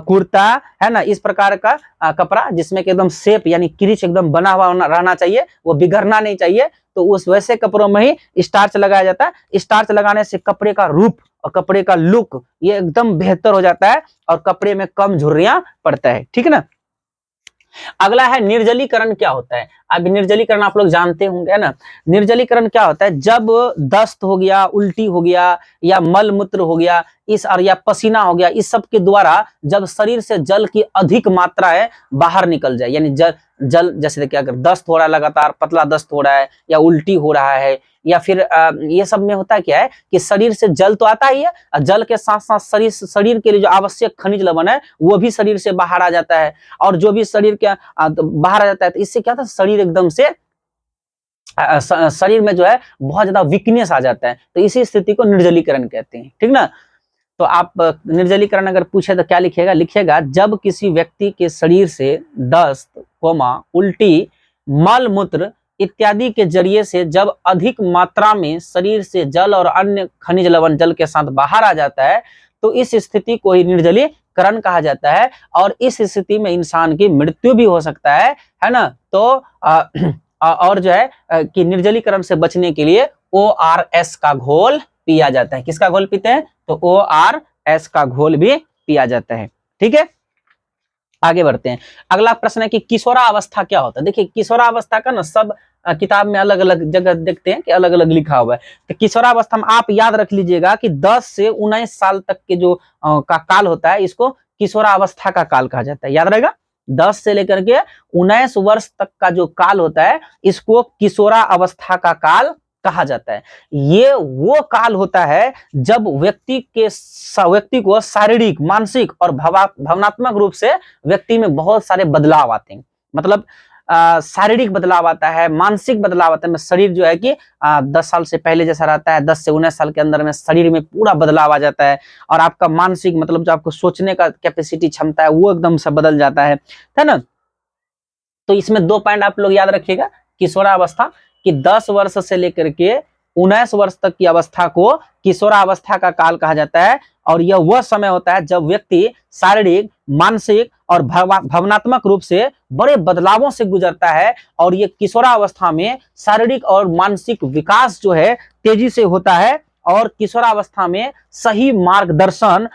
A: कुर्ता, है ना। इस प्रकार का कपड़ा जिसमें कि एकदम शेप यानी क्रीच एकदम बना हुआ रहना चाहिए, वो बिगड़ना नहीं चाहिए, तो उस वैसे कपड़ों में ही स्टार्च लगाया जाता है। स्टार्च लगाने से कपड़े का रूप और कपड़े का लुक ये एकदम बेहतर हो जाता है और कपड़े में कम झुर्रियां पड़ता है। ठीक है ना। अगला है निर्जलीकरण क्या होता है। अब निर्जलीकरण आप लोग जानते होंगे, है ना। निर्जलीकरण क्या होता है? जब दस्त हो गया, उल्टी हो गया, या मल मूत्र हो गया, या पसीना हो गया, इस सब के द्वारा जब शरीर से जल की अधिक मात्रा है बाहर निकल जाए, यानी जल जैसे देखिए अगर दस्त हो रहा है, लगातार पतला दस्त हो रहा है, या उल्टी हो रहा है, या फिर ये सब में होता क्या है कि शरीर से जल तो आता ही है, और जल के साथ साथ शरीर के लिए जो आवश्यक खनिज लवण है वो भी शरीर से बाहर आ जाता है, और जो भी शरीर के बाहर आ जाता है तो इससे क्या था, शरीर एकदम से शरीर में जो है बहुत ज्यादा वीकनेस आ जाता है, तो इसी स्थिति को निर्जलीकरण कहते हैं, ठीक ना। तो आप निर्जलीकरण अगर पूछे तो क्या लिखिएगा, लिखिएगा जब किसी व्यक्ति के शरीर से दस्त, उल्टी, मल मूत्र इत्यादि के जरिए से जब अधिक मात्रा में शरीर से जल और अन्य खनिज लवण जल के साथ बाहर आ जाता है तो इस स्थिति को ही निर्जलीकरण कहा जाता है, और इस स्थिति में इंसान की मृत्यु भी हो सकता है ना। तो और जो है कि निर्जलीकरण से बचने के लिए ORS का घोल पिया जाता है। किसका घोल पीते हैं, तो ORS का घोल भी पिया जाता है, ठीक है। आगे बढ़ते हैं। अगला प्रश्न है कि किशोरावस्था क्या होता है। देखिए किशोरावस्था का ना सब किताब में अलग अलग जगह देखते हैं कि अलग अलग लिखा हुआ है। तो किशोरावस्था में आप याद रख लीजिएगा कि 10 से 19 साल तक के जो का काल होता है इसको किशोरावस्था का काल कहा जाता है, याद रहेगा। 10 से लेकर के 19 वर्ष तक का जो काल होता है इसको किशोरावस्था का काल कहा जाता है। ये वो काल होता है जब व्यक्ति को शारीरिक, मानसिक और भावनात्मक रूप से व्यक्ति में बहुत सारे बदलाव आते हैं। मतलब शारीरिक बदलाव आता है, मानसिक बदलाव आता है। शरीर जो है कि 10 साल से पहले जैसा रहता है, 10 से 19 साल के अंदर में शरीर में पूरा बदलाव आ जाता है, और आपका मानसिक मतलब जो आपको सोचने का कैपेसिटी, क्षमता है वो एकदम से बदल जाता है ना। तो इसमें 2 पॉइंट आप लोग याद रखिएगा। किशोरावस्था कि 10 वर्ष से लेकर के 19 वर्ष तक की अवस्था को किशोरावस्था का काल कहा जाता है, और यह वह समय होता है जब व्यक्ति शारीरिक, मानसिक और भावनात्मक रूप से बड़े बदलावों से गुजरता है, और ये किशोरावस्था में शारीरिक और मानसिक विकास जो है तेजी से होता है, और किशोरावस्था में सही मार्गदर्शन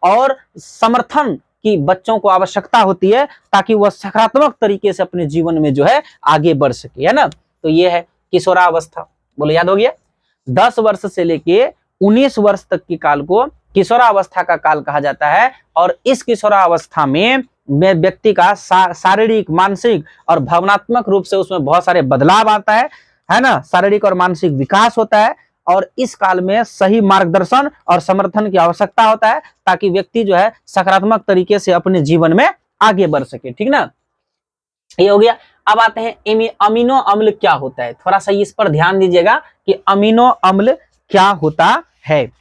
A: और समर्थन की बच्चों को आवश्यकता होती है ताकि वह सकारात्मक तरीके से अपने जीवन में जो है आगे बढ़ सके, है ना। तो ये है किशोरावस्था, बोलो याद हो गया। 10 वर्ष से लेके 19 वर्ष तक के काल को किशोरावस्था का काल कहा जाता है, और इस किशोरावस्था में व्यक्ति का शारीरिक, मानसिक और भावनात्मक रूप से उसमें बहुत सारे बदलाव आता है ना। शारीरिक और मानसिक विकास होता है, और इस काल में सही मार्गदर्शन और समर्थन की आवश्यकता होता है ताकि व्यक्ति जो है सकारात्मक तरीके से अपने जीवन में आगे बढ़ सके, ठीक ना। ये हो गया। अब आते हैं अमीनो अम्ल क्या होता है। थोड़ा सा इस पर ध्यान दीजिएगा कि अमीनो अम्ल क्या होता है।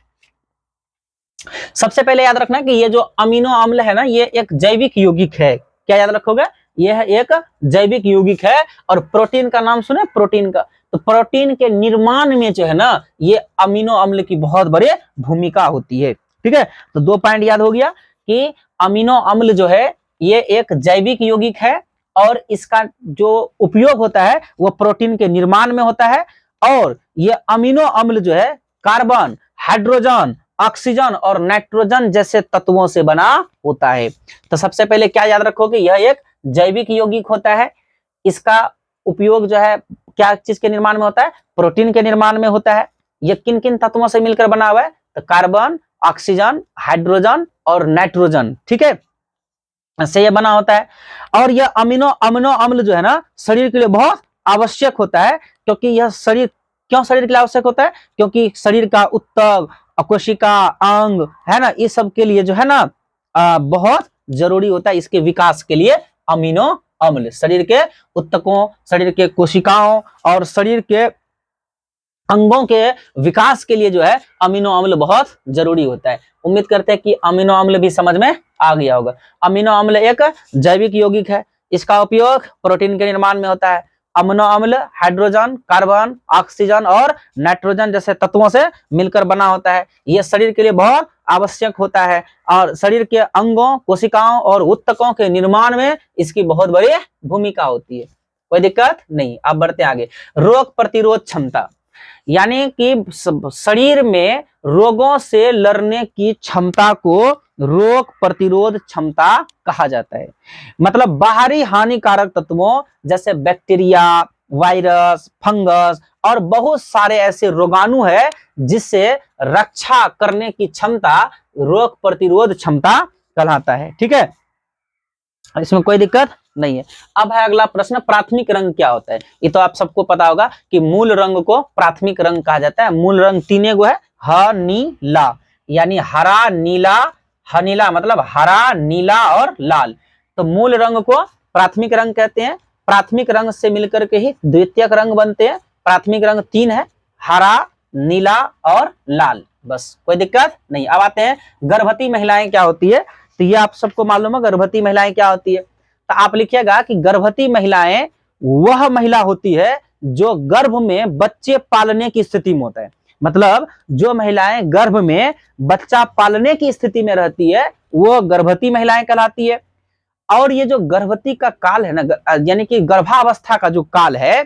A: सबसे पहले याद रखना कि ये जो अमीनो अम्ल है ना ये एक जैविक यौगिक है। क्या याद रखोगे, यह एक जैविक यौगिक है। और प्रोटीन का नाम सुने, प्रोटीन का, तो प्रोटीन के निर्माण में जो है ना ये अमीनो अम्ल की बहुत बड़ी भूमिका होती है, ठीक है। तो 2 पॉइंट याद हो गया कि अमीनो अम्ल जो है ये एक जैविक यौगिक है, और इसका जो उपयोग होता है वो प्रोटीन के निर्माण में होता है, और ये अमीनो अम्ल जो है कार्बन, हाइड्रोजन, ऑक्सीजन और नाइट्रोजन जैसे तत्वों से बना होता है। तो सबसे पहले क्या याद रखोगे, यह एक जैविक यौगिक होता है। इसका उपयोग जो है क्या चीज के निर्माण में होता है, प्रोटीन के निर्माण में होता है। ये किन किन तत्वों से मिलकर बना हुआ है, तो कार्बन, ऑक्सीजन, हाइड्रोजन और नाइट्रोजन, ठीक है, से ये बना होता है। और यह अमीनो अम्ल जो है ना शरीर के लिए बहुत आवश्यक होता है, क्योंकि यह क्यों शरीर के लिए आवश्यक होता है, क्योंकि शरीर का उत्तक, कोशिका, अंग है ना, इस सब के लिए जो है ना बहुत जरूरी होता है इसके विकास के लिए। अमीनो अम्ल शरीर के उत्तकों, शरीर के कोशिकाओं और शरीर के अंगों के विकास के लिए जो है अमीनो अम्ल बहुत जरूरी होता है। उम्मीद करते हैं कि अमीनो अम्ल भी समझ में आ गया होगा। अमीनो अम्ल एक जैविक यौगिक है, इसका उपयोग प्रोटीन के निर्माण में होता है। अमीनो अम्ल हाइड्रोजन, कार्बन, ऑक्सीजन और नाइट्रोजन जैसे तत्वों से मिलकर बना होता है। यह शरीर के लिए बहुत आवश्यक होता है, और शरीर के अंगों, कोशिकाओं और उत्तकों के निर्माण में इसकी बहुत बड़ी भूमिका होती है। कोई दिक्कत नहीं। अब बढ़ते आगे। रोग प्रतिरोध क्षमता, यानी कि शरीर में रोगों से लड़ने की क्षमता को रोग प्रतिरोध क्षमता कहा जाता है। मतलब बाहरी हानिकारक तत्वों जैसे बैक्टीरिया, वायरस, फंगस और बहुत सारे ऐसे रोगाणु है जिससे रक्षा करने की क्षमता रोग प्रतिरोध क्षमता कहलाता है, ठीक है। इसमें कोई दिक्कत नहीं है। अब है अगला प्रश्न, प्राथमिक रंग क्या होता है? ये तो आप सबको पता होगा कि मूल रंग को प्राथमिक रंग कहा जाता है। मूल रंग तीन गो है, ह नीला, यानी हरा नीला, हनीला मतलब हरा नीला और लाल। तो मूल रंग को प्राथमिक रंग कहते हैं। प्राथमिक रंग से मिलकर के ही द्वितीयक रंग बनते हैं। प्राथमिक रंग तीन है, हरा, नीला और लाल, बस, कोई दिक्कत नहीं। अब आते हैं गर्भवती महिलाएं क्या होती है, तो ये आप सबको मालूम है गर्भवती महिलाएं क्या होती है। तो आप लिखिएगा कि गर्भवती महिलाएं वह महिला होती है जो गर्भ में बच्चे पालने की स्थिति में होता है। मतलब जो महिलाएं गर्भ में बच्चा पालने की स्थिति में रहती है वो गर्भवती महिलाएं कहलाती है। और ये जो गर्भवती का काल है ना, यानी कि गर्भावस्था का जो काल है,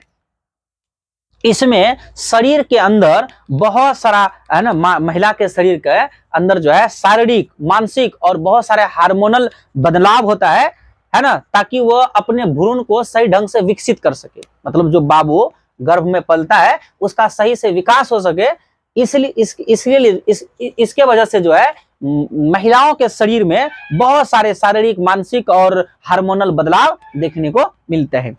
A: इसमें शरीर के अंदर बहुत सारा है ना, महिला के शरीर के अंदर जो है शारीरिक, मानसिक और बहुत सारे हार्मोनल बदलाव होता है ना, ताकि वो अपने भ्रूण को सही ढंग से विकसित कर सके। मतलब जो बाबू गर्भ में पलता है उसका सही से विकास हो सके, इसलिए इसके वजह से जो है महिलाओं के शरीर में बहुत सारे शारीरिक, मानसिक और हार्मोनल बदलाव देखने को मिलते हैं।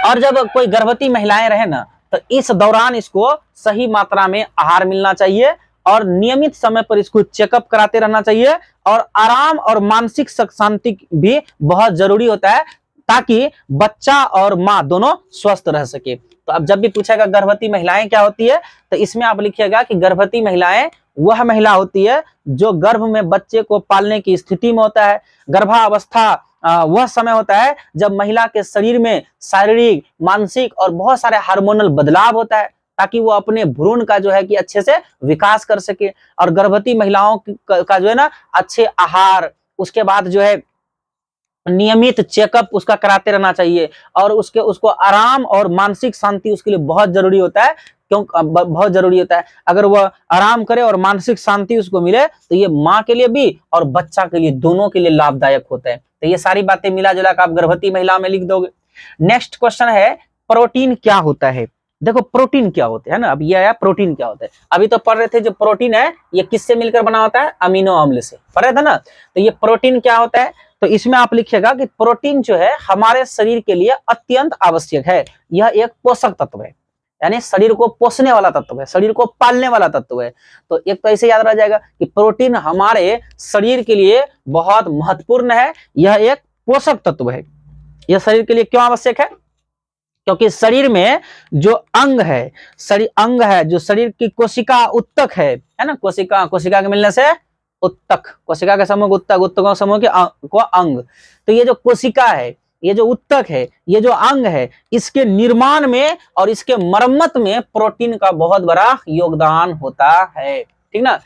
A: और जब कोई गर्भवती महिलाएं रहे ना, तो इस दौरान इसको सही मात्रा में आहार मिलना चाहिए और नियमित समय पर इसको चेकअप कराते रहना चाहिए। और आराम और मानसिक शांति भी बहुत जरूरी होता है, ताकि बच्चा और माँ दोनों स्वस्थ रह सके। तो अब जब भी पूछेगा गर्भवती महिलाएं क्या होती है, तो इसमें आप लिखिएगा कि गर्भवती महिलाएं वह महिला होती है जो गर्भ में बच्चे को पालने की स्थिति में होता है। गर्भावस्था वह समय होता है जब महिला के शरीर में शारीरिक, मानसिक और बहुत सारे हार्मोनल बदलाव होता है, ताकि वो अपने भ्रूण का जो है कि अच्छे से विकास कर सके। और गर्भवती महिलाओं का जो है ना अच्छे आहार, उसके बाद जो है नियमित चेकअप उसका कराते रहना चाहिए। और उसको आराम और मानसिक शांति उसके लिए बहुत जरूरी होता है। क्यों बहुत जरूरी होता है? अगर वह आराम करे और मानसिक शांति उसको मिले तो ये माँ के लिए भी और बच्चा के लिए, दोनों के लिए लाभदायक होता है। तो ये सारी बातें मिला जुला कर आप गर्भवती महिला में लिख दोगे। नेक्स्ट क्वेश्चन है, प्रोटीन क्या होता है? देखो प्रोटीन क्या होता है ना, अब ये आया प्रोटीन क्या होता है। अभी तो पढ़ रहे थे जो प्रोटीन है ये किससे मिलकर बना होता है? अमीनो अम्ल से, पढ़ रहे थे ना। तो ये प्रोटीन क्या होता है, तो इसमें आप लिखिएगा कि प्रोटीन जो है हमारे शरीर के लिए अत्यंत आवश्यक है। यह एक पोषक तत्व है, यानी शरीर को पोषने वाला तत्व है, शरीर को पालने वाला तत्व है। तो एक तो ऐसे याद रह जाएगा कि प्रोटीन हमारे शरीर के लिए बहुत महत्वपूर्ण है, यह एक पोषक तत्व है। यह शरीर के लिए क्यों आवश्यक है? क्योंकि शरीर में जो अंग है, अंग है जो शरीर की कोशिका उत्तक है ना, कोशिका के मिलने से उत्तक, कोशिका के समूह उत्तक, उत्तकों के समूह को अंग। तो ये जो कोशिका है, ये जो उत्तक है, ये जो अंग है, इसके निर्माण में और इसके मरम्मत में प्रोटीन का बहुत बड़ा योगदान होता है, ठीक ना।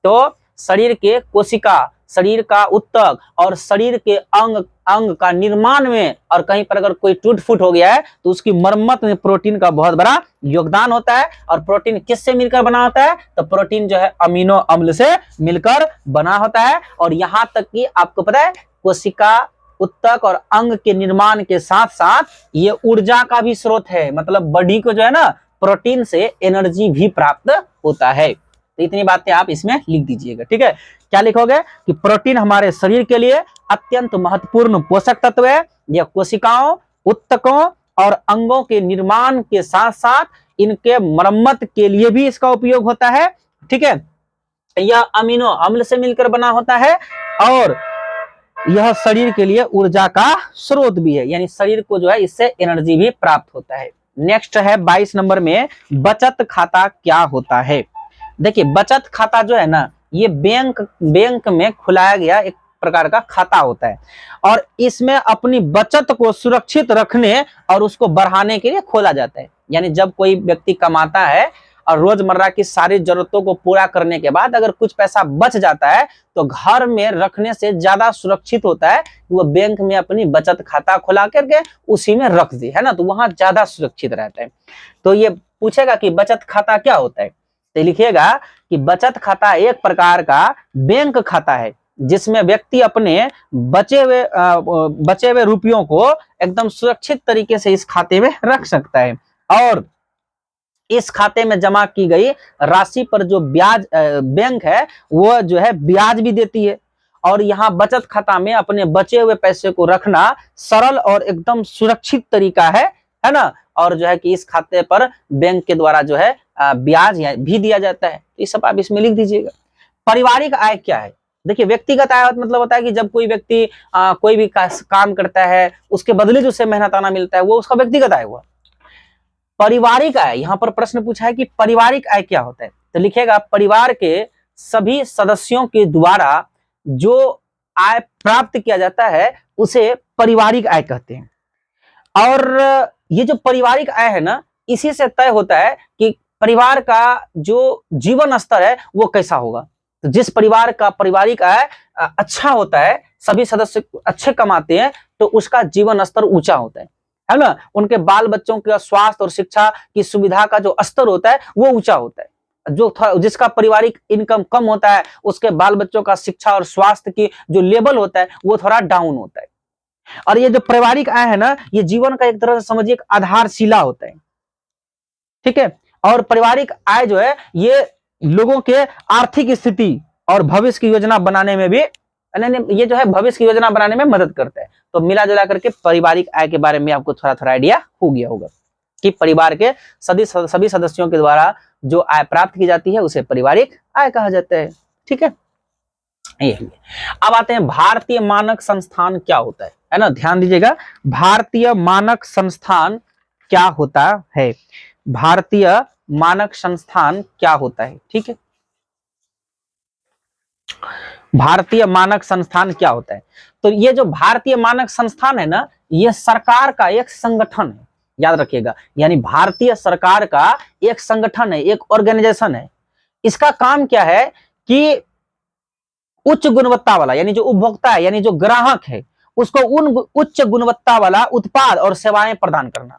A: तो शरीर के कोशिका, शरीर का उत्तक और शरीर के अंग का निर्माण में, और कहीं पर अगर कोई टूट फूट हो गया है तो उसकी मरम्मत में प्रोटीन का बहुत बड़ा योगदान होता है। और प्रोटीन किससे मिलकर बना होता है? तो प्रोटीन जो है अमीनो अम्ल से मिलकर बना होता है। और यहां तक कि आपको पता है कोशिका, उत्तक और अंग के निर्माण के साथ साथ ये ऊर्जा का भी स्रोत है। मतलब बॉडी को जो है ना प्रोटीन से एनर्जी भी प्राप्त होता है। तो इतनी बातें आप इसमें लिख दीजिएगा, ठीक है। क्या लिखोगे कि प्रोटीन हमारे शरीर के लिए अत्यंत महत्वपूर्ण पोषक तत्व है। यह कोशिकाओं, उत्तकों और अंगों के निर्माण के साथ साथ इनके मरम्मत के लिए भी इसका उपयोग होता है, ठीक है। यह अमीनो अम्ल से मिलकर बना होता है और यह शरीर के लिए ऊर्जा का स्रोत भी है, यानी शरीर को जो है इससे एनर्जी भी प्राप्त होता है। नेक्स्ट है 22 नंबर में, बचत खाता क्या होता है? देखिए बचत खाता जो है ना, ये बैंक में खुलाया गया एक प्रकार का खाता होता है और इसमें अपनी बचत को सुरक्षित रखने और उसको बढ़ाने के लिए खोला जाता है। यानी जब कोई व्यक्ति कमाता है और रोजमर्रा की सारी जरूरतों को पूरा करने के बाद अगर कुछ पैसा बच जाता है तो घर में रखने से ज्यादा सुरक्षित होता है कि वो बैंक में अपनी बचत खाता खुला करके उसी में रख दे, है ना, तो वहां ज्यादा सुरक्षित रहता है। तो ये पूछेगा कि बचत खाता क्या होता है, तो लिखिएगा कि बचत खाता एक प्रकार का बैंक खाता है जिसमें व्यक्ति अपने बचे हुए रुपयों को एकदम सुरक्षित तरीके से इस खाते में रख सकता है और इस खाते में जमा की गई राशि पर जो ब्याज बैंक है वो जो है ब्याज भी देती है। और यहाँ बचत खाता में अपने बचे हुए पैसे को रखना सरल और एकदम सुरक्षित तरीका है ना। और जो है कि इस खाते पर बैंक के द्वारा जो है ब्याज भी दिया जाता है। ये सब आप इसमें लिख दीजिएगा। पारिवारिक आय क्या है? देखिए, व्यक्तिगत आय मतलब होता है कि जब कोई व्यक्ति कोई भी काम करता है, उसके बदले जो उसे मेहनताना मिलता है, वो उसका व्यक्तिगत आय हुआ। पारिवारिक आय, यहाँ पर प्रश्न पूछा है कि पारिवारिक आय क्या होता है, तो लिखिएगा परिवार के सभी सदस्यों के द्वारा जो आय प्राप्त किया जाता है उसे पारिवारिक आय कहते हैं। और ये जो पारिवारिक आय है ना, इसी से तय होता है कि परिवार का जो जीवन स्तर है वो कैसा होगा। तो जिस परिवार का पारिवारिक आय अच्छा होता है, सभी सदस्य अच्छे कमाते हैं, तो उसका जीवन स्तर ऊंचा होता है ना। उनके बाल बच्चों का स्वास्थ्य और शिक्षा की सुविधा का जो स्तर होता है वो ऊंचा होता है। जो जिसका पारिवारिक इनकम कम होता है, उसके बाल बच्चों का शिक्षा और स्वास्थ्य की जो लेवल होता है वो थोड़ा डाउन होता है। और ये जो पारिवारिक आय है ना, ये जीवन का एक तरह से समझिए एक आधारशिला होता है, ठीक है। और पारिवारिक आय जो है ये लोगों के आर्थिक स्थिति और भविष्य की योजना बनाने में भी, ये जो है भविष्य की योजना बनाने में मदद करता है। तो मिला जुला करके पारिवारिक आय के बारे में आपको थोड़ा थोड़ा आइडिया हो गया होगा कि परिवार के सभी सदस्यों के द्वारा जो आय प्राप्त की जाती है उसे पारिवारिक आय कहा जाता है, ठीक है। अब आते हैं भारतीय मानक संस्थान क्या होता है ना। ध्यान दीजिएगा, भारतीय मानक संस्थान क्या होता है। भारतीय मानक संस्थान क्या होता है, ठीक है। भारतीय मानक संस्थान क्या होता है, तो ये जो भारतीय मानक संस्थान है ना, ये सरकार का एक संगठन है, याद रखिएगा। यानी भारतीय सरकार का एक संगठन है, एक ऑर्गेनाइजेशन है। इसका काम क्या है कि उच्च गुणवत्ता वाला, यानी जो उपभोक्ता है, यानी जो ग्राहक है, उसको उन उच्च गुणवत्ता वाला उत्पाद और सेवाएं प्रदान करना,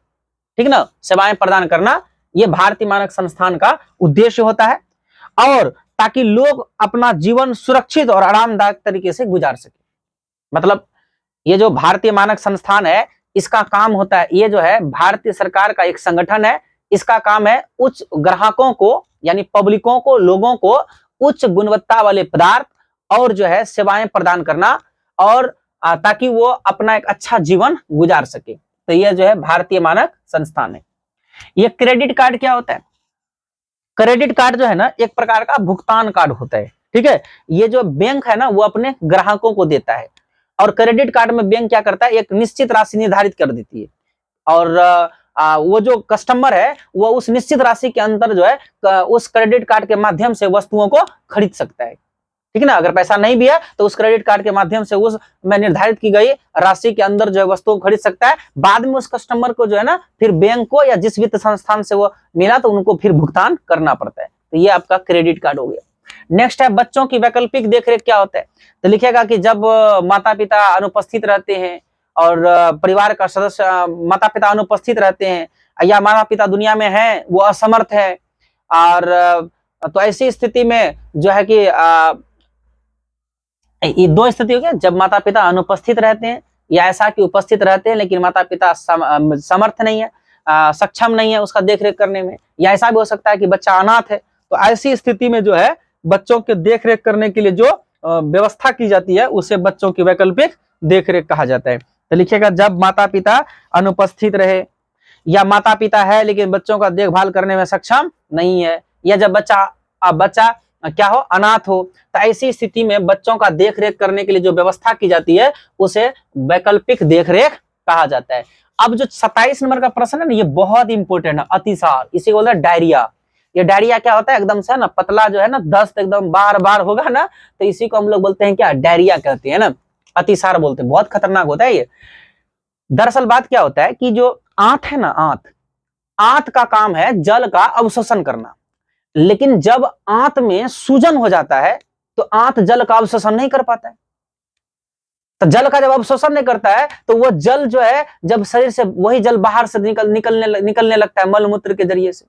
A: ठीक ना, सेवाएं प्रदान करना, ये भारतीय मानक संस्थान का उद्देश्य होता है। और ताकि लोग अपना जीवन सुरक्षित और आरामदायक तरीके से गुजार सके। मतलब ये जो भारतीय मानक संस्थान है, इसका काम होता है, ये जो है भारतीय सरकार का एक संगठन है। इसका काम है उच्च ग्राहकों को, यानी पब्लिकों को, लोगों को उच्च गुणवत्ता वाले पदार्थ और जो है सेवाएं प्रदान करना, और ताकि वो अपना एक अच्छा जीवन गुजार सके। तो ये जो है भारतीय मानक संस्थान है। ये क्रेडिट कार्ड क्या होता है? क्रेडिट कार्ड जो है ना, एक प्रकार का भुगतान कार्ड होता है, ठीक है। ये जो बैंक है ना, वो अपने ग्राहकों को देता है। और क्रेडिट कार्ड में बैंक क्या करता है, एक निश्चित राशि निर्धारित कर देती है, और वो जो कस्टमर है वो उस निश्चित राशि के अंदर जो है उस क्रेडिट कार्ड के माध्यम से वस्तुओं को खरीद सकता है, ठीक है ना। अगर पैसा नहीं भी है तो उस क्रेडिट कार्ड के माध्यम से उस में निर्धारित की गई राशि के अंदर जो है वस्तुओं खरीद सकता है। बाद में उस कस्टमर को जो है ना, फिर बैंक को या जिस वित्त संस्थान से वो मिला तो उनको फिर भुगतान करना पड़ता है। तो ये आपका क्रेडिट कार्ड हो गया। नेक्स्ट है बच्चों की वैकल्पिक देखरेख क्या होता है, तो लिखेगा कि जब माता पिता अनुपस्थित रहते हैं और परिवार का सदस्य माता पिता अनुपस्थित रहते हैं, या माता पिता दुनिया में है वो असमर्थ है, और तो ऐसी स्थिति में जो है कि ये दो स्थिति हो गया, जब माता पिता अनुपस्थित रहते हैं, या ऐसा कि उपस्थित रहते हैं लेकिन माता पिता समर्थ नहीं है, सक्षम नहीं है उसका देखरेख करने में, या ऐसा भी हो सकता है कि बच्चा अनाथ है। तो ऐसी स्थिति में जो है बच्चों के देखरेख करने के लिए जो व्यवस्था की जाती है उसे बच्चों की वैकल्पिक देखरेख कहा जाता है। तो लिखिएगा, जब माता पिता अनुपस्थित रहे, या माता पिता है लेकिन बच्चों का देखभाल करने में सक्षम नहीं है, या जब बच्चा क्या हो, अनाथ हो, तो ऐसी स्थिति में बच्चों का देखरेख करने के लिए जो व्यवस्था की जाती है उसे वैकल्पिक देखरेख कहा जाता है। अब जो 27 नंबर का प्रश्न है ना, ये बहुत इंपॉर्टेंट है, अतिसार, इसी को बोलते हैं डायरिया। ये डायरिया क्या होता है, एकदम से ना पतला जो है ना, दस्त एकदम बार बार होगा ना, तो इसी को हम लोग बोलते हैं क्या, डायरिया कहते हैं ना, अतिसार बोलते हैं। बहुत खतरनाक होता है ये। दरअसल बात क्या होता है कि जो आंत है ना, आंत का काम है जल का अवशोषण करना, लेकिन जब आंत में सूजन हो जाता है तो आंत जल का अवशोषण नहीं कर पाता है। तो जल का जब अवशोषण नहीं करता है तो वो जल जो है, जब शरीर से वही जल बाहर से निकलने लगता है मलमूत्र के जरिए से,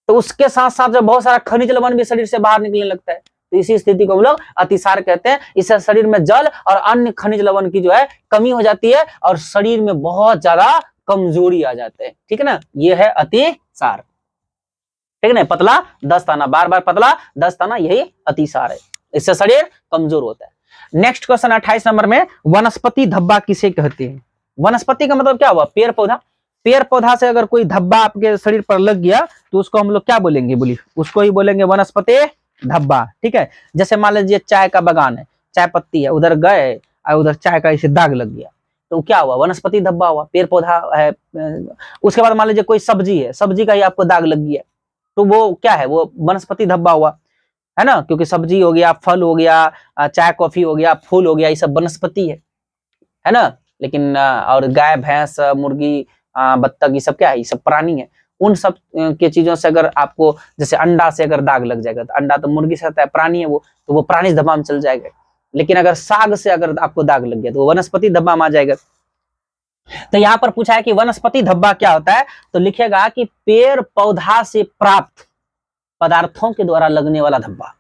A: तो उसके साथ साथ जो बहुत सारा खनिज लवण भी शरीर से बाहर निकलने लगता है। तो इसी स्थिति को हम लोग अतिसार कहते हैं। इससे शरीर में जल और अन्य खनिज लवण की जो है कमी हो जाती है और शरीर में बहुत ज्यादा कमजोरी आ जाते हैं, ठीक है ना। ये है अतिसार, ठीक है ना। पतला दस्त आना, बार बार पतला दस्त आना, यही अतिसार है, इससे शरीर कमजोर होता है। नेक्स्ट क्वेश्चन 28 नंबर में, वनस्पति धब्बा किसे कहते हैं? वनस्पति का मतलब क्या हुआ? पेड़ पौधा। पेड़ पौधा से अगर कोई धब्बा आपके शरीर पर लग गया तो उसको हम लोग क्या बोलेंगे? बोलिए, उसको ही बोलेंगे वनस्पति धब्बा। ठीक है, जैसे मान लीजिए चाय का बागान है, चाय पत्ती है, उधर गए और उधर चाय का इसे दाग लग गया तो क्या हुआ? वनस्पति धब्बा हुआ, पेड़ पौधा है। उसके बाद मान लीजिए कोई सब्जी है, सब्जी का ही आपको दाग लग गया तो वो क्या है? वो वनस्पति धब्बा हुआ, है ना, क्योंकि सब्जी हो गया, फल हो गया, चाय कॉफी हो गया, फूल हो गया, ये सब वनस्पति है ना। लेकिन और गाय भैंस मुर्गी बत्तख ये सब क्या है? ये सब प्राणी है। उन सब के चीजों से अगर आपको, जैसे अंडा से अगर दाग लग जाएगा तो अंडा तो मुर्गी से आता है, प्राणी है वो, तो वो प्राणी धब्बा में चल जाएगा। लेकिन अगर साग से अगर आपको दाग लग गया तो वो वनस्पति धब्बा में आ जाएगा। तो यहाँ पर पूछा है कि वनस्पति धब्बा क्या होता है, तो लिखेगा कि पेड़ पौधा से प्राप्त पदार्थों के द्वारा लगने वाला धब्बा।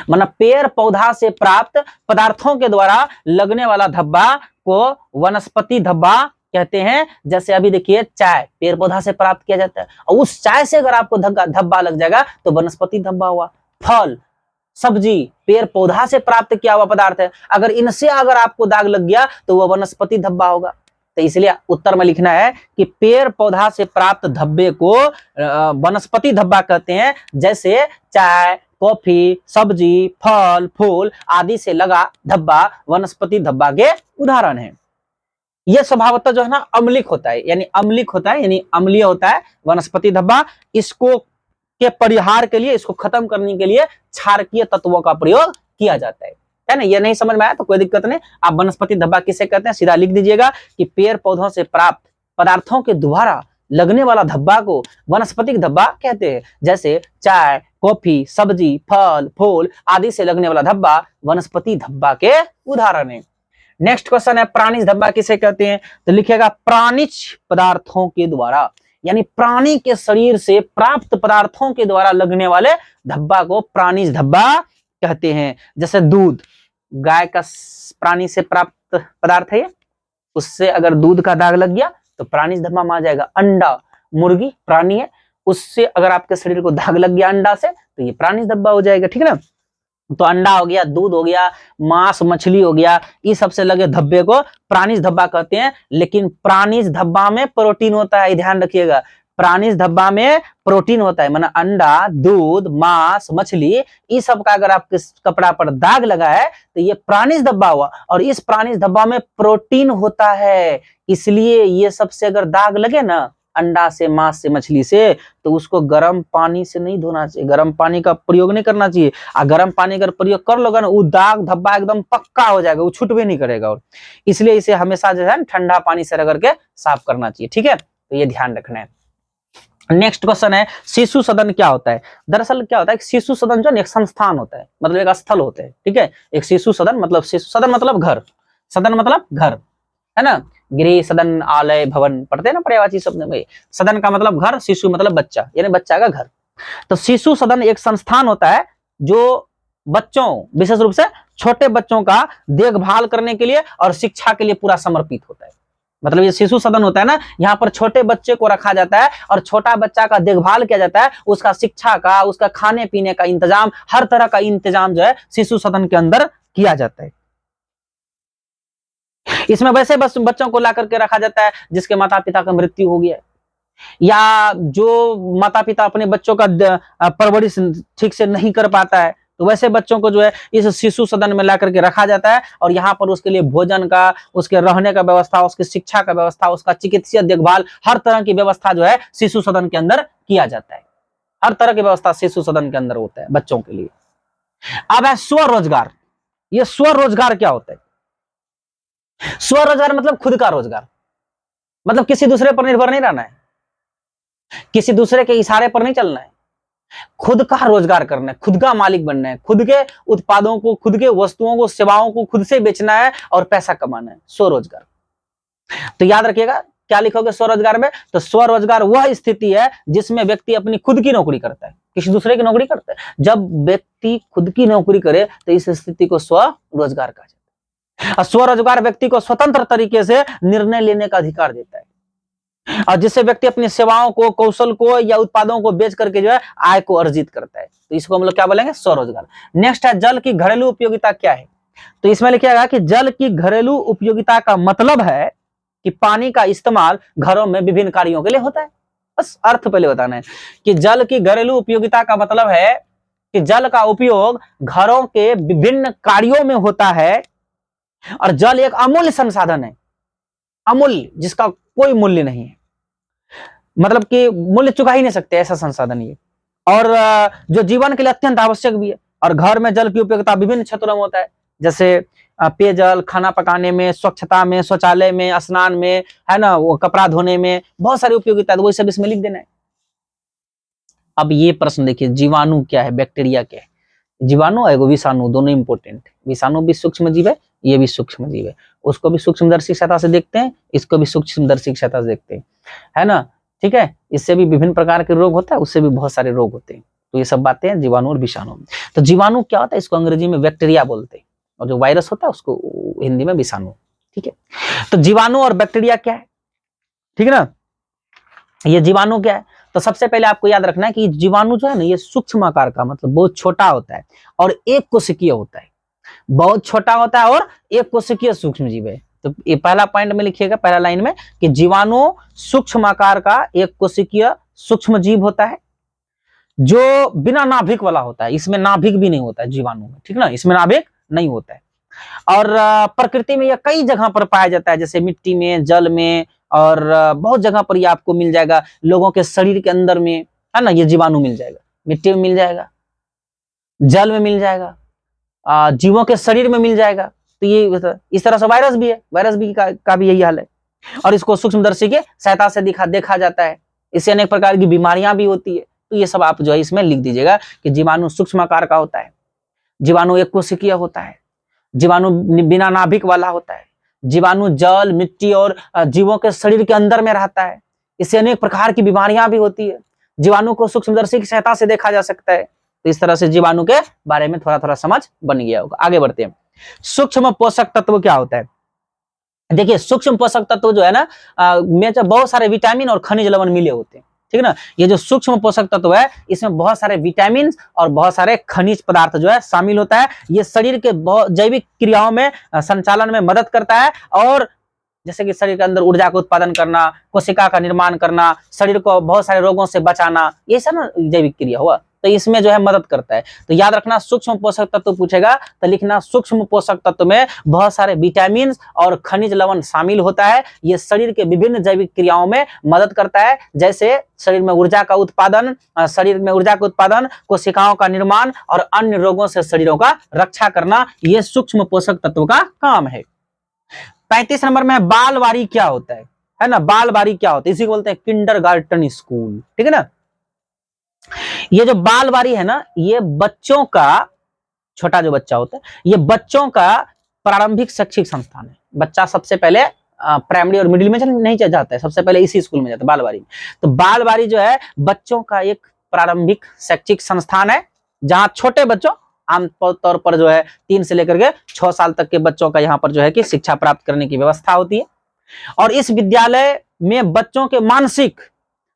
A: मतलब पेड़ पौधा से प्राप्त पदार्थों के द्वारा लगने वाला धब्बा को वनस्पति धब्बा कहते हैं। जैसे अभी देखिए चाय पेड़ पौधा से प्राप्त किया जाता है और उस चाय से अगर आपको धब्बा लग जाएगा तो वनस्पति धब्बा हुआ। फल सब्जी पेड़ पौधा से प्राप्त किया हुआ पदार्थ है, अगर इनसे अगर आपको दाग लग गया तो वह वनस्पति धब्बा होगा। तो इसलिए उत्तर में लिखना है कि पेड़ पौधा से प्राप्त धब्बे को वनस्पति धब्बा कहते हैं। जैसे चाय कॉफी सब्जी फल फूल आदि से लगा धब्बा वनस्पति धब्बा के उदाहरण है। यह स्वभावतः जो है ना अम्लिक होता है, यानी अम्लिक होता है, यानी अम्लीय होता है वनस्पति धब्बा। इसको के परिहार के लिए, इसको खत्म करने के लिए क्षारकीय तत्वों का प्रयोग किया जाता है ना। ये नहीं समझ में आया तो कोई दिक्कत नहीं, आप वनस्पति धब्बा किसे कहते हैं सीधा लिख दीजिएगा कि पेड़ पौधों से प्राप्त पदार्थों के द्वारा लगने वाला धब्बा को वनस्पतिक धब्बा कहते हैं। जैसे चाय कॉफी सब्जी फल फूल आदि से लगने वाला धब्बा वनस्पति धब्बा के उदाहरण है। नेक्स्ट क्वेश्चन है, प्राणिज धब्बा किसे कहते हैं, तो लिखेगा प्राणिज पदार्थों के द्वारा, यानी प्राणी के शरीर से प्राप्त पदार्थों के द्वारा लगने वाले धब्बा को प्राणिज धब्बा कहते हैं। जैसे दूध, गाय का प्राणी से प्राप्त पदार्थ है, उससे अगर दूध का दाग लग गया तो प्राणिज धब्बा में आ जाएगा। अंडा मुर्गी प्राणी है, उससे अगर आपके शरीर को दाग लग गया अंडा से तो ये प्राणिज धब्बा हो जाएगा। ठीक है ना, तो अंडा हो गया, दूध हो गया, मांस मछली हो गया, इस सबसे लगे धब्बे को प्राणिज धब्बा कहते हैं। लेकिन प्राणिज धब्बा में प्रोटीन होता है, ध्यान रखिएगा, प्राणिज धब्बा में प्रोटीन होता है। माना अंडा दूध मांस मछली इस सब का अगर आपके कपड़ा पर दाग लगा है तो ये प्राणिज धब्बा हुआ, और इस प्राणिज धब्बा में प्रोटीन होता है। इसलिए ये सबसे अगर दाग लगे ना अंडा से मांस से मछली से तो उसको गर्म पानी से नहीं धोना चाहिए, गर्म पानी का प्रयोग नहीं करना चाहिए। और गर्म पानी अगर प्रयोग कर लोगे ना वो दाग धब्बा एकदम पक्का हो जाएगा, वो छूट भी नहीं करेगा। और इसलिए इसे हमेशा जो है ठंडा पानी से रगड़ के साफ करना चाहिए। ठीक है, तो ये ध्यान रखना है। नेक्स्ट क्वेश्चन है, शिशु सदन क्या होता है। दरअसल क्या होता है, शिशु सदन जो एक संस्थान होता है, मतलब एक स्थल होता है। ठीक है, एक शिशु सदन मतलब शिशु सदन मतलब घर, सदन मतलब घर, है ना। गृह सदन आलय भवन पढ़ते हैं ना पर्यायवाची शब्द में। सदन का मतलब घर, शिशु मतलब बच्चा, यानी बच्चा का घर। तो शिशु सदन एक संस्थान होता है जो बच्चों, विशेष रूप से छोटे बच्चों का देखभाल करने के लिए और शिक्षा के लिए पूरा समर्पित होता है। मतलब ये शिशु सदन होता है ना, यहाँ पर छोटे बच्चे को रखा जाता है और छोटा बच्चा का देखभाल किया जाता है, उसका शिक्षा का, उसका खाने पीने का इंतजाम, हर तरह का इंतजाम जो है शिशु सदन के अंदर किया जाता है। इसमें वैसे बस बच्चों को ला करके रखा जाता है जिसके माता पिता का मृत्यु हो गया है, या जो माता पिता अपने बच्चों का परवरिश ठीक से नहीं कर पाता है, तो वैसे बच्चों को जो है इस शिशु सदन में ला करके रखा जाता है। और यहाँ पर उसके लिए भोजन का, उसके रहने का व्यवस्था, उसकी शिक्षा का व्यवस्था, उसका चिकित्सीय देखभाल, हर तरह की व्यवस्था जो है शिशु सदन के अंदर किया जाता है। हर तरह की व्यवस्था शिशु सदन के अंदर होता है बच्चों के लिए। अब है स्वरोजगार। ये स्वरोजगार क्या होता है? स्वरोजगार मतलब खुद का रोजगार, मतलब किसी दूसरे पर निर्भर नहीं रहना है, किसी दूसरे के इशारे पर नहीं चलना है, खुद का रोजगार करना है, खुद का मालिक बनना है, खुद के उत्पादों को, खुद के वस्तुओं को, सेवाओं को खुद से बेचना है और पैसा कमाना है, स्वरोजगार। तो याद रखिएगा क्या लिखोगे स्वरोजगार में, तो स्वरोजगार वह स्थिति है जिसमें व्यक्ति अपनी खुद की नौकरी करता है, किसी दूसरे की नौकरी करता है। जब व्यक्ति खुद की नौकरी करे तो इस स्थिति को स्वरोजगार कहा जाता है। स्वरोजगार व्यक्ति को स्वतंत्र तरीके से निर्णय लेने का अधिकार देता है, और जिससे व्यक्ति अपनी सेवाओं को, कौशल को या उत्पादों को बेच करके जो है आय को अर्जित करता है। तो इसको हम लोग क्या बोलेंगे? स्वरोजगार। नेक्स्ट है, जल की घरेलू उपयोगिता क्या है। तो इसमें लिखिएगा कि जल की घरेलू उपयोगिता का मतलब है कि पानी का इस्तेमाल घरों में विभिन्न कार्यों के लिए होता है। बस अर्थ पहले बताना है कि जल की घरेलू उपयोगिता का मतलब है कि जल का उपयोग घरों के विभिन्न कार्यों में होता है और जल एक अमूल्य संसाधन है, अमूल्य, जिसका कोई मूल्य नहीं है, मतलब कि मूल्य चुका ही नहीं सकते ऐसा संसाधन ये, और जो जीवन के लिए अत्यंत आवश्यक भी है। और घर में जल की उपयोगिता विभिन्न क्षेत्रों में होता है, जैसे पेयजल, खाना पकाने में, स्वच्छता में, शौचालय में, स्नान में, है ना, वो कपड़ा धोने में, बहुत सारी उपयोगिता है, तो वही सब इसमें लिख देना है। अब ये प्रश्न देखिए, जीवाणु क्या है, बैक्टीरिया क्या है? जीवाणु और विषाणु दोनों इंपॉर्टेंट है। विषाणु भी सूक्ष्म जीव है, ये भी सूक्ष्म जीव है, उसको भी सूक्ष्मदर्शी की सहायता से देखते हैं, इसको भी सूक्ष्मदर्शी की सहायता से देखते हैं, है ना, ठीक है। इससे भी विभिन्न प्रकार के रोग होता है, उससे भी बहुत सारे रोग होते हैं। तो ये सब बातें हैं जीवाणु और विषाणु। तो जीवाणु क्या होता है, इसको अंग्रेजी में बैक्टीरिया बोलते हैं, और जो वायरस होता है उसको हिंदी में विषाणु, ठीक है। तो जीवाणु और बैक्टीरिया क्या है, ठीक है ना, ये जीवाणु क्या है? तो सबसे पहले आपको याद रखना है कि जीवाणु जो है ना, ये सूक्ष्म आकार का, मतलब बहुत छोटा होता है और एक कोशिकीय होता है, बहुत छोटा होता है और एक कोशिकीय सूक्ष्म जीव है। तो ये पहला पॉइंट में लिखिएगा, पहला लाइन में, कि जीवाणु सूक्ष्म आकार का एक कोशिकीय सूक्ष्म जीव होता है जो बिना नाभिक वाला होता है। इसमें नाभिक भी नहीं होता है जीवाणु में, ठीक ना, इसमें नाभिक नहीं होता है। और प्रकृति में यह कई जगह पर पाया जाता है, जैसे मिट्टी में, जल में, और बहुत जगह पर ये आपको मिल जाएगा। लोगों के शरीर के अंदर में, है ना, ये जीवाणु मिल जाएगा, मिट्टी में मिल जाएगा, जल में मिल जाएगा, जीवों के शरीर में मिल जाएगा। तो ये इस तरह से वायरस भी है, वायरस भी का भी यही हाल है, और इसको सूक्ष्मदर्शी के सहायता से देखा जाता है। इससे अनेक प्रकार की बीमारियां भी होती है। तो ये सब आप जो है इसमें लिख दीजिएगा कि जीवाणु सूक्ष्म आकार का होता है, जीवाणु एक कोशिकीय होता है, जीवाणु बिना नाभिक वाला होता है, जीवाणु जल, मिट्टी और जीवों के शरीर के अंदर में रहता है। इससे अनेक प्रकार की बीमारियां भी होती है। जीवाणु को सूक्ष्मदर्शी की सहायता से देखा जा सकता है। तो इस तरह से जीवाणु के बारे में थोड़ा थोड़ा समझ बन गया होगा। आगे बढ़ते हैं। सूक्ष्म पोषक तत्व क्या होता है? देखिए, सूक्ष्म पोषक तत्व जो है ना, में बहुत सारे विटामिन और खनिज लवण मिले होते हैं, ठीक है ना। ये जो सूक्ष्म पोषक तत्व है, इसमें बहुत सारे विटामिन और बहुत सारे खनिज पदार्थ जो है शामिल होता है। ये शरीर के जैविक क्रियाओं में संचालन में मदद करता है, और जैसे कि शरीर के अंदर ऊर्जा का उत्पादन करना, कोशिका का निर्माण करना, शरीर को बहुत सारे रोगों से बचाना, ये सब ना जैविक क्रिया हुआ, तो इसमें जो है मदद करता है। तो याद रखना, सूक्ष्म पोषक तत्व पूछेगा तो लिखना सूक्ष्म पोषक तत्व में बहुत सारे विटामिन और खनिज लवण शामिल होता है। ये शरीर के विभिन्न जैविक क्रियाओं में मदद करता है, जैसे शरीर में ऊर्जा का उत्पादन, कोशिकाओं का निर्माण और अन्य रोगों से शरीरों का रक्षा करना, ये सूक्ष्म पोषक तत्व का काम है। 35 नंबर में बालवाड़ी क्या होता है ना, बालवाड़ी क्या होता है, इसी को बोलते हैं किंडरगार्टन स्कूल, ठीक है ना। ये जो बालवाड़ी है ना, ये बच्चों का, छोटा जो बच्चा होता है, ये बच्चों का प्रारंभिक शैक्षिक संस्थान है। बच्चा सबसे पहले प्राइमरी और मिडिल में नहीं जाता है, सबसे पहले इसी स्कूल में जाता है, बालवाड़ी में। तो बालवाड़ी जो है बच्चों का एक प्रारंभिक शैक्षिक संस्थान है, जहां छोटे बच्चों, आमतौर पर जो है 3 से लेकर के 6 साल तक के बच्चों का यहाँ पर जो है कि शिक्षा प्राप्त करने की व्यवस्था होती है। और इस विद्यालय में बच्चों के मानसिक,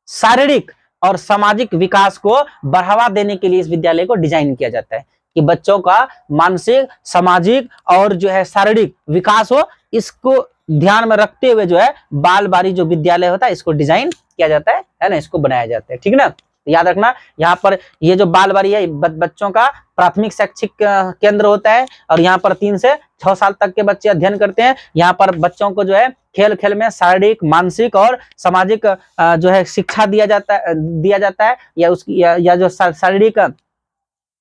A: शारीरिक और सामाजिक विकास को बढ़ावा देने के लिए इस विद्यालय को डिजाइन किया जाता है, कि बच्चों का मानसिक, सामाजिक और जो है शारीरिक विकास हो, इसको ध्यान में रखते हुए जो है बालवाड़ी जो विद्यालय होता है, इसको डिजाइन किया जाता है ना, इसको बनाया जाता है, ठीक है ना। याद रखना, यहाँ पर ये जो बालवाड़ी है बच्चों का प्राथमिक शैक्षिक केंद्र होता है, और यहाँ पर 3 से 6 साल तक के बच्चे अध्ययन करते हैं। यहाँ पर बच्चों को जो है खेल खेल में शारीरिक, मानसिक और सामाजिक जो है शिक्षा दिया जाता है, या उसकी या जो शारीरिक,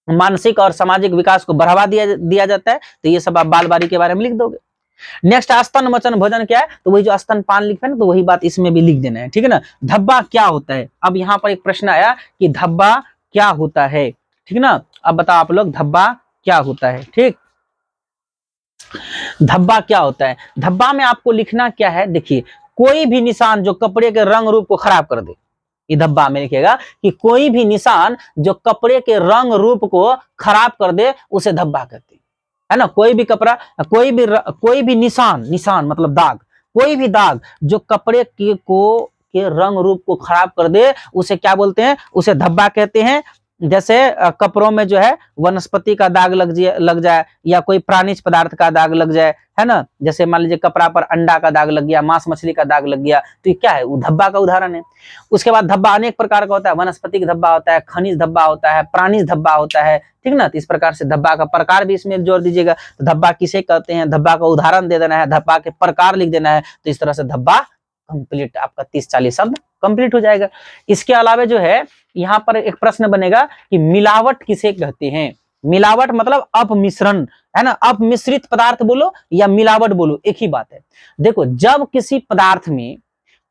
A: मानसिक और सामाजिक विकास को बढ़ावा दिया जाता है। तो ये सब आप बालवाड़ी के बारे में लिख दोगे। नेक्स्ट, स्तन मचन भोजन क्या है? तो वही जो स्तनपान लिखते हैं ना, तो वही बात इसमें भी लिख देना है, ठीक है ना। धब्बा क्या होता है? अब यहाँ पर एक प्रश्न आया कि धब्बा क्या होता है, ठीक है ना। अब बताओ आप लोग, धब्बा क्या होता है? ठीक, धब्बा क्या होता है? धब्बा में आपको लिखना क्या है, देखिए, कोई भी निशान जो कपड़े के रंग रूप को खराब कर दे, ये धब्बा में लिखेगा कि कोई भी निशान जो कपड़े के रंग रूप को खराब कर दे, उसे धब्बा कहते हैं, है ना। कोई भी कपड़ा, कोई भी निशान मतलब दाग, कोई भी दाग जो कपड़े के रंग रूप को खराब कर दे, उसे क्या बोलते हैं? उसे धब्बा कहते हैं। जैसे कपड़ों में जो है वनस्पति का दाग लग जाए या कोई प्राणिज पदार्थ का दाग लग जाए, है ना, जैसे मान लीजिए कपड़ा पर अंडा का दाग लग गया, मांस मछली का दाग लग गया, तो ये क्या है, वो धब्बा का उदाहरण है। उसके बाद धब्बा अनेक प्रकार का होता है, वनस्पतिक धब्बा होता है, खनिज धब्बा होता है, प्राणिज धब्बा होता है, ठीक ना। तो इस प्रकार से धब्बा का प्रकार भी इसमें जोड़ दीजिएगा, तो धब्बा किसे कहते हैं, धब्बा का उदाहरण दे देना है, धब्बा के प्रकार लिख देना है, तो इस तरह से धब्बा कंप्लीट, आपका 30-40 शब्द कंप्लीट हो जाएगा। इसके अलावा जो है यहाँ पर एक प्रश्न बनेगा कि मिलावट किसे कहते हैं। मिलावट मतलब अपमिश्रण, है ना, अपमिश्रित पदार्थ बोलो या मिलावट बोलो, एक ही बात है। देखो, जब किसी पदार्थ में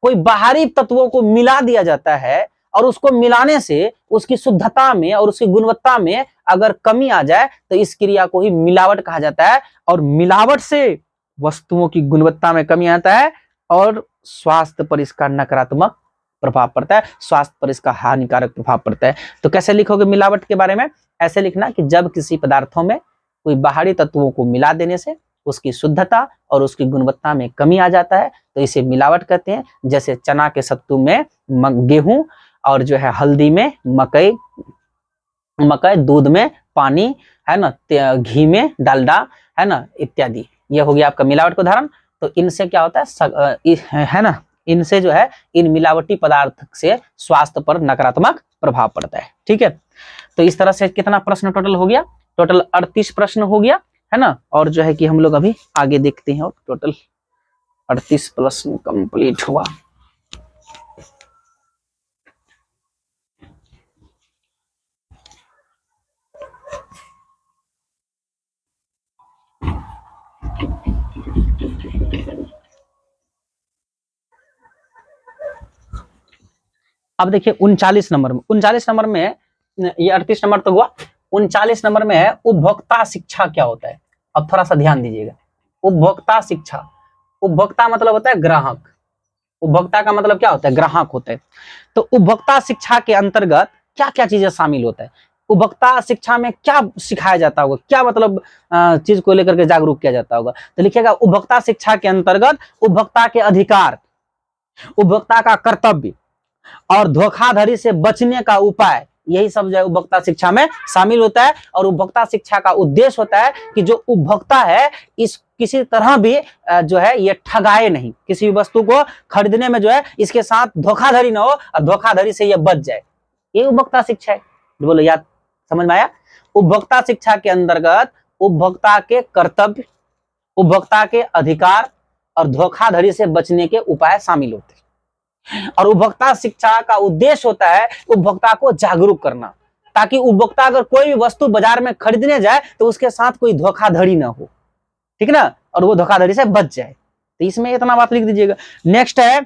A: कोई बाहरी तत्वों को मिला दिया जाता है और उसको मिलाने से उसकी शुद्धता में और उसकी गुणवत्ता में अगर कमी आ जाए तो इस क्रिया को ही मिलावट कहा जाता है। और मिलावट से वस्तुओं की गुणवत्ता में कमी आता है और स्वास्थ्य पर इसका नकारात्मक प्रभाव पड़ता है, स्वास्थ्य पर इसका हानिकारक प्रभाव पड़ता है। तो कैसे लिखोगे मिलावट के बारे में, ऐसे लिखना कि जब किसी पदार्थों में कोई बाहरी तत्वों को मिला देने से उसकी शुद्धता और उसकी गुणवत्ता में कमी आ जाता है तो इसे मिलावट कहते हैं। जैसे चना के सत्तू में गेहूं, और जो है हल्दी में मकई, दूध में पानी, है ना, घी में डालडा, है ना, इत्यादि। ये हो गया आपका मिलावट का उदाहरण। तो इनसे क्या होता है ना, इनसे जो है इन मिलावटी पदार्थ से स्वास्थ्य पर नकारात्मक प्रभाव पड़ता है। ठीक है, तो इस तरह से कितना प्रश्न टोटल हो गया, टोटल 38 प्रश्न हो गया, है ना। और जो है कि हम लोग अभी आगे देखते हैं, और टोटल 38 प्रश्न कंप्लीट हुआ। अब देखिए 39 नंबर में, 39 नंबर में, ये 38 नंबर तो हुआ, 39 नंबर में है उपभोक्ता शिक्षा क्या होता है। अब थोड़ा सा ध्यान दीजिएगा, उपभोक्ता शिक्षा, उपभोक्ता मतलब होता है ग्राहक, उपभोक्ता का मतलब क्या होता है, ग्राहक होता है। तो उपभोक्ता शिक्षा के अंतर्गत क्या क्या चीजें शामिल होता है, उपभोक्ता शिक्षा में क्या सिखाया जाता होगा, क्या मतलब चीज को लेकर के जागरूक किया जाता होगा। तो लिखिएगा उपभोक्ता शिक्षा के अंतर्गत उपभोक्ता के अधिकार, उपभोक्ता का कर्तव्य और धोखाधड़ी से बचने का उपाय, यही सब जो है उपभोक्ता शिक्षा में शामिल होता है। और उपभोक्ता शिक्षा का उद्देश्य होता है कि जो उपभोक्ता है इस किसी तरह भी जो है ये ठगाए नहीं, किसी भी वस्तु को खरीदने में जो है इसके साथ धोखाधड़ी ना हो और धोखाधड़ी से ये बच जाए, ये उपभोक्ता शिक्षा है। बोलो याद, समझ में आया। उपभोक्ता शिक्षा के अंतर्गत उपभोक्ता के कर्तव्य, उपभोक्ता के अधिकार और धोखाधड़ी से बचने के उपाय शामिल होते हैं। और उपभोक्ता शिक्षा का उद्देश्य होता है उपभोक्ता को जागरूक करना, ताकि उपभोक्ता अगर कोई भी वस्तु बाजार में खरीदने जाए तो उसके साथ कोई धोखाधड़ी ना हो, ठीक ना, और वो धोखाधड़ी से बच जाए। तो इसमें इतना बात लिख दीजिएगा। नेक्स्ट है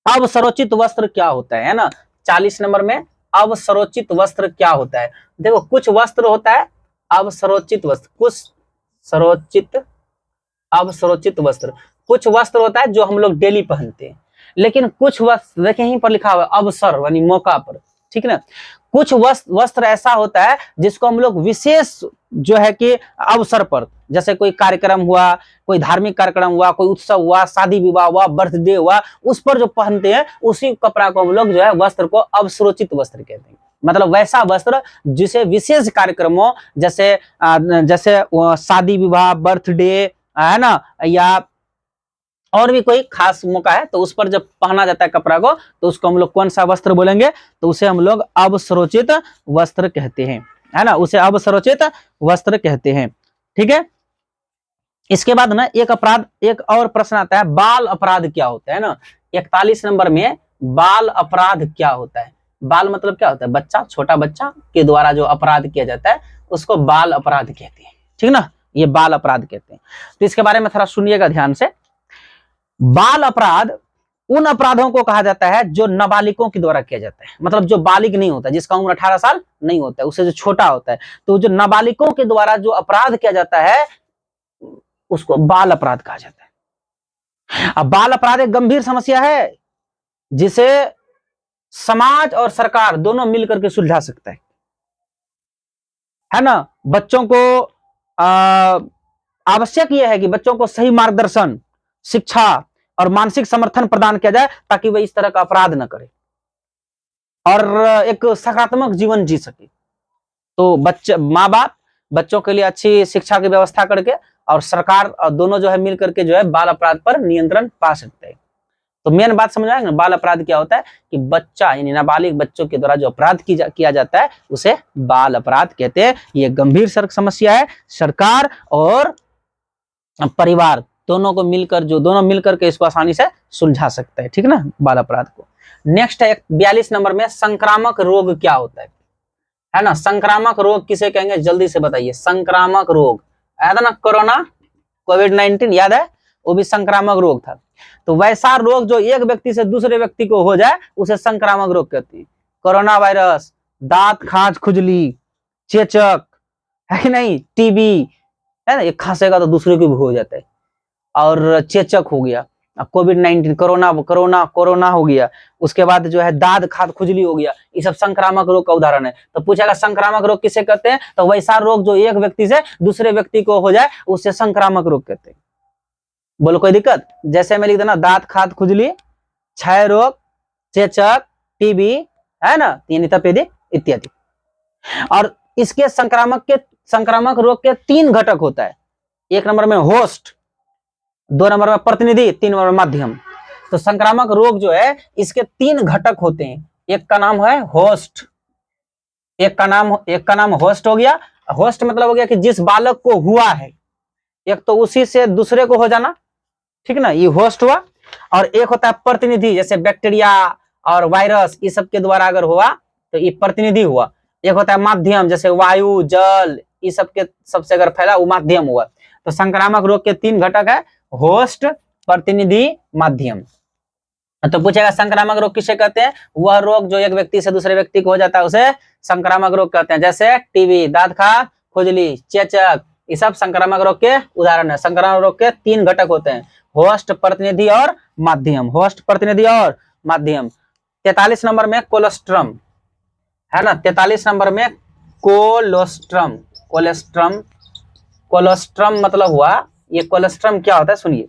A: अवसरोचित वस्त्र क्या होता है ना, 40 नंबर में अवसरोचित वस्त्र क्या होता है। देखो, कुछ वस्त्र होता है अवसरोचित वस्त्र, कुछ सरोचित, अवसरोचित वस्त्र, कुछ वस्त्र होता है जो हम लोग डेली पहनते हैं, लेकिन कुछ वस्त्र देखिए यहीं पर लिखा हुआ है अवसर यानी मौका पर, ठीक ना। कुछ वस्त्र ऐसा होता है जिसको हम लोग विशेष जो है कि अवसर पर, जैसे कोई कार्यक्रम हुआ, कोई धार्मिक कार्यक्रम हुआ, कोई उत्सव हुआ, शादी विवाह हुआ, बर्थडे हुआ, उस पर जो पहनते हैं उसी कपड़ा को हम लोग जो है वस्त्र को अवसरोचित वस्त्र कहते हैं। मतलब वैसा वस्त्र जिसे विशेष कार्यक्रमों जैसे शादी विवाह, बर्थडे, है ना, या और भी कोई खास मौका है तो उस पर जब पहना जाता है कपड़ा को तो उसको हम लोग कौन सा वस्त्र बोलेंगे, तो उसे हम लोग अवसरोचित वस्त्र कहते हैं, है ना, उसे अवसरोचित वस्त्र कहते हैं। ठीक है, इसके बाद ना एक और प्रश्न आता है बाल अपराध क्या होता है ना, 41 नंबर में बाल अपराध क्या होता है। बाल मतलब क्या होता है, बच्चा, छोटा बच्चा के द्वारा जो अपराध किया जाता है उसको बाल अपराध कहते हैं, ठीक ना, ये बाल अपराध कहते हैं। तो इसके बारे में थोड़ा सुनिएगा ध्यान से। बाल अपराध उन अपराधों को कहा जाता है जो नाबालिगों के द्वारा किया जाता है, मतलब जो बालिग नहीं होता, जिसका उम्र 18 साल नहीं होता है, उससे जो छोटा होता है, तो जो नाबालिगों के द्वारा जो अपराध किया जाता है उसको बाल अपराध कहा जाता है। अब बाल अपराध एक गंभीर समस्या है जिसे समाज और सरकार दोनों मिलकर के सुलझा सकता है ना। बच्चों को आवश्यक यह है कि बच्चों को सही मार्गदर्शन, शिक्षा और मानसिक समर्थन प्रदान किया जाए ताकि वह इस तरह का अपराध न करे। और एक सकारात्मक जीवन जी सके। तो बच्चे, माँ बाप बच्चों के लिए अच्छी शिक्षा की व्यवस्था करके और सरकार और दोनों जो है मिल करके जो है बाल अपराध पर नियंत्रण पा सकते हैं। तो मेन बात समझ आएगा, बाल अपराध क्या होता है कि बच्चा यानी नाबालिग बच्चों के द्वारा जो अपराध किया जाता है उसे बाल अपराध कहते हैं। ये गंभीर समस्या है। सरकार और परिवार दोनों को मिलकर, जो दोनों मिलकर के इसको आसानी से सुलझा सकते हैं, ठीक है ना, बाल अपराध को। नेक्स्ट है 42 नंबर में, संक्रामक रोग क्या होता है ना। संक्रामक रोग किसे कहेंगे, जल्दी से बताइए। संक्रामक रोग आया था ना, कोरोना, कोविड-19 याद है, वो भी संक्रामक रोग था। तो वैसा रोग जो एक व्यक्ति से दूसरे व्यक्ति को हो जाए उसे संक्रामक रोग कहते हैं। कोरोना वायरस, दांत खाज खुजली, चेचक, है कि नहीं, टीबी, है ना, एक खांसेगा तो दूसरे को भी हो जाता है, और चेचक हो गया, कोविड-19, कोरोना हो गया, उसके बाद जो है दांत खाज खुजली हो गया, ये सब संक्रामक रोग का उदाहरण है। तो पूछेगा संक्रामक रोग किसे कहते हैं, तो वैसा रोग जो एक व्यक्ति से दूसरे व्यक्ति को हो जाए उसे संक्रामक रोग कहते हैं। बोलो कोई दिक्कत। जैसे मैं लिख देना, दांत खाज खुजली, क्षय रोग, चेचक, टीबी, है ना, यानी तपेदिक इत्यादि। और इसके संक्रामक रोग के 3 घटक होता है। 1 नंबर में होस्ट, 2 नंबर में प्रतिनिधि, 3 नंबर में माध्यम। तो संक्रामक रोग जो है इसके 3 घटक होते हैं। एक का नाम है होस्ट, एक का नाम होस्ट हो गया। होस्ट मतलब हो गया कि जिस बालक को हुआ है, एक तो उसी से दूसरे को हो जाना, ठीक ना, ये होस्ट हुआ। और एक होता है प्रतिनिधि, जैसे बैक्टीरिया और वायरस, ये सब के द्वारा अगर हुआ तो ये प्रतिनिधि हुआ। एक होता है माध्यम, जैसे वायु, जल, ये सब के सबसे अगर फैला वो माध्यम हुआ। तो संक्रामक रोग के 3 घटक है, होस्ट, प्रतिनिधि, माध्यम। तो पूछेगा संक्रामक रोग किसे कहते हैं, वह रोग जो एक व्यक्ति से दूसरे व्यक्ति को हो जाता है उसे संक्रामक रोग कहते हैं। जैसे टीबी, दांत खाज खुजली, चेचक, ये सब संक्रामक रोग के उदाहरण है। संक्रामक रोग के 3 घटक होते हैं, होस्ट, प्रतिनिधि और माध्यम। होस्ट, प्रतिनिधि और माध्यम। 43 नंबर में कोलोस्ट्रम, है ना, 43 नंबर में कोलोस्ट्रम। कोलोस्ट्रम मतलब हुआ, ये कोलोस्ट्रम क्या होता है सुनिए।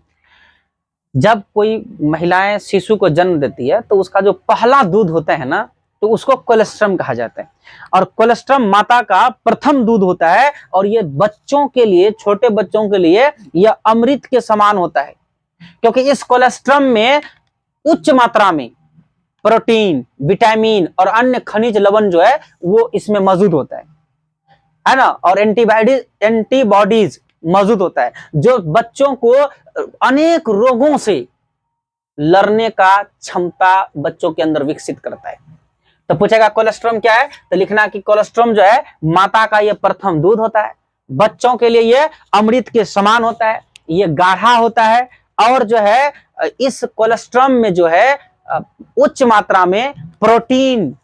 A: जब कोई महिलाएं शिशु को जन्म देती है तो उसका जो पहला दूध होता है ना, तो उसको कोलेस्ट्रम कहा जाता है। और कोलेस्ट्रम माता का प्रथम दूध होता है, और ये बच्चों के लिए, छोटे बच्चों के लिए यह अमृत के समान होता है, क्योंकि इस कोलेस्ट्रम में उच्च मात्रा में प्रोटीन, विटामिन और अन्य खनिज लवण जो है वो इसमें मौजूद होता है ना, और एंटीबॉडीज मौजूद होता है, जो बच्चों को अनेक रोगों से लड़ने का क्षमता बच्चों के अंदर विकसित करता है। तो पूछेगा कोलेस्ट्रम क्या है, तो लिखना कि कोलेस्ट्रम जो है माता का ये प्रथम दूध होता है, बच्चों के लिए ये अमृत के समान होता है, ये गाढ़ा होता है, और जो है इस कोलेस्ट्रम में जो है उच्च मात्रा में प्रोटीन,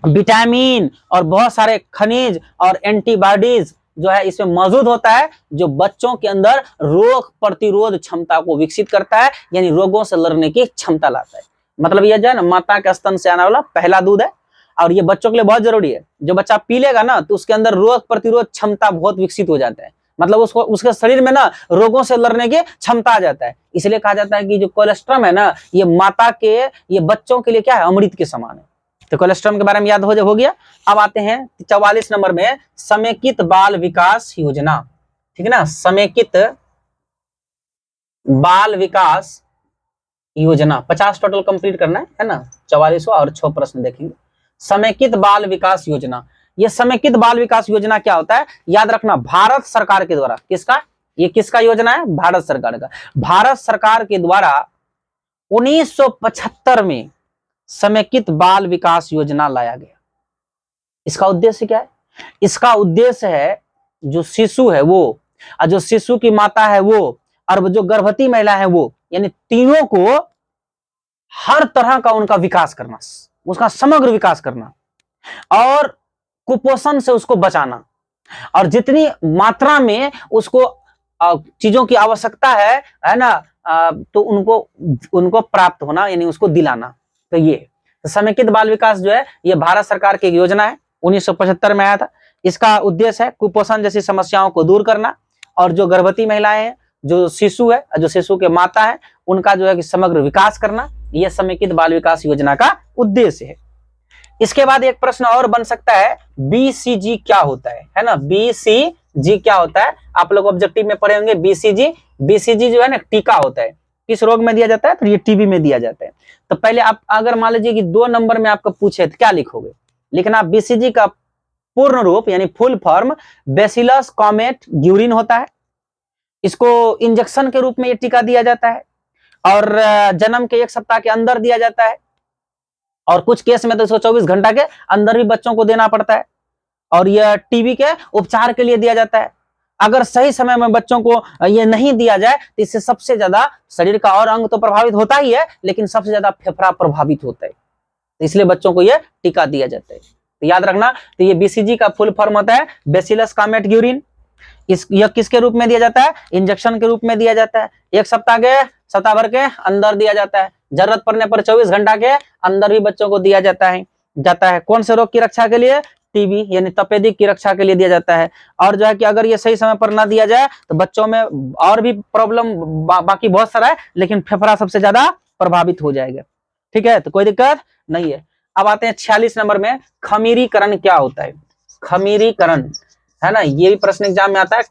A: विटामिन और बहुत सारे खनिज और एंटीबॉडीज जो है इसमें मौजूद होता है, जो बच्चों के अंदर रोग प्रतिरोध क्षमता को विकसित करता है, यानी रोगों से लड़ने की क्षमता लाता है। मतलब यह जो है ना, माता के स्तन से आने वाला पहला दूध है, और ये बच्चों के लिए बहुत जरूरी है। जो बच्चा पी लेगा ना तो उसके अंदर रोग प्रतिरोध क्षमता बहुत विकसित हो जाता है, मतलब उसके शरीर में ना रोगों से लड़ने की क्षमता आ जाता है। इसलिए कहा जाता है कि जो कोलेस्ट्रम है ना, ये माता के, ये बच्चों के लिए क्या है, अमृत के समान है। तो कोलेस्ट्रम के बारे में याद हो गया। अब आते हैं 44 नंबर में, समेकित बाल विकास योजना, ठीक है ना, समेकित बाल विकास योजना। 50 टोटल कंप्लीट करना है ना, 44 और 6 प्रश्न देखेंगे। समेकित बाल विकास योजना, ये समेकित बाल विकास योजना क्या होता है, याद रखना, भारत सरकार के द्वारा, किसका, ये किसका योजना है, भारत सरकार का। भारत सरकार के द्वारा 1975 में समेकित बाल विकास योजना लाया गया। इसका उद्देश्य क्या है, इसका उद्देश्य है जो शिशु है वो, और जो शिशु की माता है वो, और जो गर्भवती महिला है वो, यानी तीनों को हर तरह का उनका विकास करना, उसका समग्र विकास करना, और कुपोषण से उसको बचाना, और जितनी मात्रा में उसको चीजों की आवश्यकता है ना, तो उनको प्राप्त होना, यानी उसको दिलाना। तो ये तो समेकित बाल विकास जो है ये भारत सरकार की एक योजना है, 1975 में आया था। इसका उद्देश्य है कुपोषण जैसी समस्याओं को दूर करना, और जो गर्भवती महिलाएं हैं, जो शिशु है, जो शिशु के माता है, उनका जो है कि समग्र विकास करना, यह समेकित बाल विकास योजना का उद्देश्य है। इसके बाद एक प्रश्न और बन सकता है, बीसीजी क्या होता है ना, बीसीजी क्या होता है, आप लोग ऑब्जेक्टिव में पढ़े होंगे बीसीजी। बीसीजी जो है ना टीका होता है, किस रोग में दिया जाता है, तो ये टीबी में दिया जाता है। तो पहले आप अगर मान लीजिए कि 2 नंबर में आपको पूछे तो क्या लिखोगे, लिखना बीसीजी का पूर्ण रूप यानी full form bacillus comet Guérin होता है। इसको इंजेक्शन के रूप में ये टीका दिया जाता है और जन्म के 1 सप्ताह के अंदर दिया जाता है, और कुछ केस में तो 124 घंटा के अंदर भी बच्चों को देना पड़ता है, और यह टीबी के उपचार के लिए दिया जाता है। अगर सही समय में बच्चों को ये नहीं दिया जाए तो इससे सबसे ज्यादा शरीर का और अंग तो प्रभावित होता ही है, लेकिन सबसे ज्यादा फेफड़ा प्रभावित होता है, तो इसलिए बच्चों को यह टीका दिया जाता है। तो याद रखना, तो ये बीसीजी का फुल फॉर्म होता है बैसिलस कॉमेट ग्यूरिन। यह किसके रूप में दिया जाता है, इंजेक्शन के रूप में दिया जाता है, 1 सप्ताह भर के अंदर दिया जाता है, जरूरत पड़ने पर 24 घंटा के अंदर भी बच्चों को दिया जाता है। कौन से रोग की रक्षा के लिए, टीबी यानी तपेदिक की रक्षा के लिए दिया जाता है। और जो है कि अगर ये सही समय पर ना दिया जाए तो बच्चों में और भी प्रॉब्लम बाकी बहुत सारा है, लेकिन फेफड़ा सबसे ज्यादा प्रभावित हो जाएगा। ठीक है, तो कोई दिक्कत नहीं है। अब आते हैं 46 नंबर में, खमीरीकरण क्या होता है, खमीरीकरण है ना, ये भी प्रश्न एग्जाम में आता है,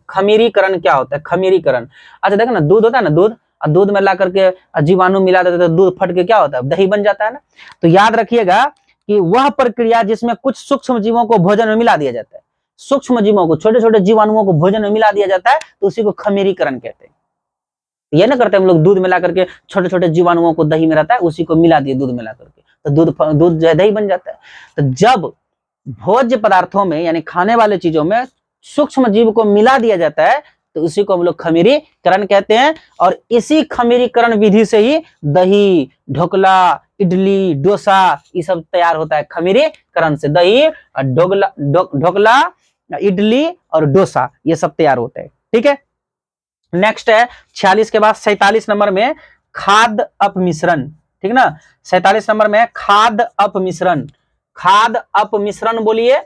A: खमीरीकरण क्या होता है, खमीरीकरण। अच्छा देखो ना, दूध होता है ना, दूध, दूध में ला करके जीवाणु मिला देते तो दूध फट के क्या होता है, दही बन जाता है ना। तो याद रखिएगा कि वह प्रक्रिया जिसमें कुछ सूक्ष्म जीवों को भोजन में मिला दिया जाता है, सूक्ष्म जीवों को, छोटे छोटे जीवाणुओं को भोजन में मिला दिया जाता है, तो उसी को खमीरीकरण कहते हैं। ये ना करते हम लोग, दूध मिला करके छोटे छोटे जीवाणुओं को दही में रहता है, उसी को मिला दिए दूध मिला करके, तो दूध जो है दही बन जाता है। तो जब भोज्य पदार्थों में यानी खाने वाले चीजों में सूक्ष्म जीव को मिला दिया जाता है तो उसी को हम लोग खमीरीकरण कहते हैं। और इसी खमीरीकरण विधि से ही दही, ढोकला, इडली, डोसा ये सब तैयार होता है, खमीरीकरण से दही, ढोकला, इडली और डोसा ये सब तैयार होता है। ठीक है, नेक्स्ट है 46 के बाद 47 नंबर में खाद्य अपमिश्रण। ठीक ना, 47 नंबर में खाद्य अपमिश्रण। खाद्य अपमिश्रण बोलिए,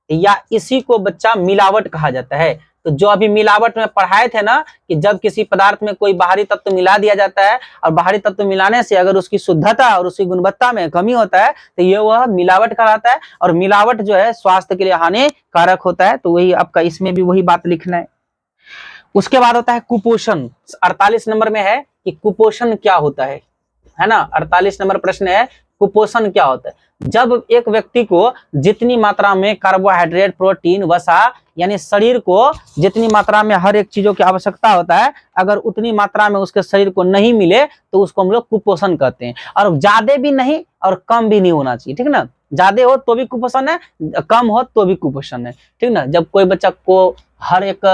A: या इसी को बच्चा मिलावट कहा जाता है। तो जो अभी मिलावट में पढ़ाए थे ना कि जब किसी पदार्थ में कोई बाहरी तत्व मिला दिया जाता है और बाहरी तत्व मिलाने से अगर उसकी शुद्धता और उसकी गुणवत्ता में कमी होता है तो ये वह मिलावट कहलाता है, और मिलावट जो है स्वास्थ्य के लिए हानिकारक होता है। तो वही आपका इसमें भी वही बात लिखना है। उसके बाद होता है कुपोषण, 48 नंबर में है कि कुपोषण क्या होता है ना। 48 नंबर प्रश्न है, कुपोषण क्या होता है। जब एक व्यक्ति को जितनी मात्रा में कार्बोहाइड्रेट, प्रोटीन, वसा यानी शरीर को जितनी मात्रा में हर एक चीजों की आवश्यकता होता है, अगर उतनी मात्रा में उसके शरीर को नहीं मिले तो उसको हम लोग कुपोषण कहते हैं। और ज्यादा भी नहीं और कम भी नहीं होना चाहिए, ठीक ना। ज्यादा हो तो भी कुपोषण है, कम हो तो भी कुपोषण है, ठीक ना। जब कोई बच्चा को हर एक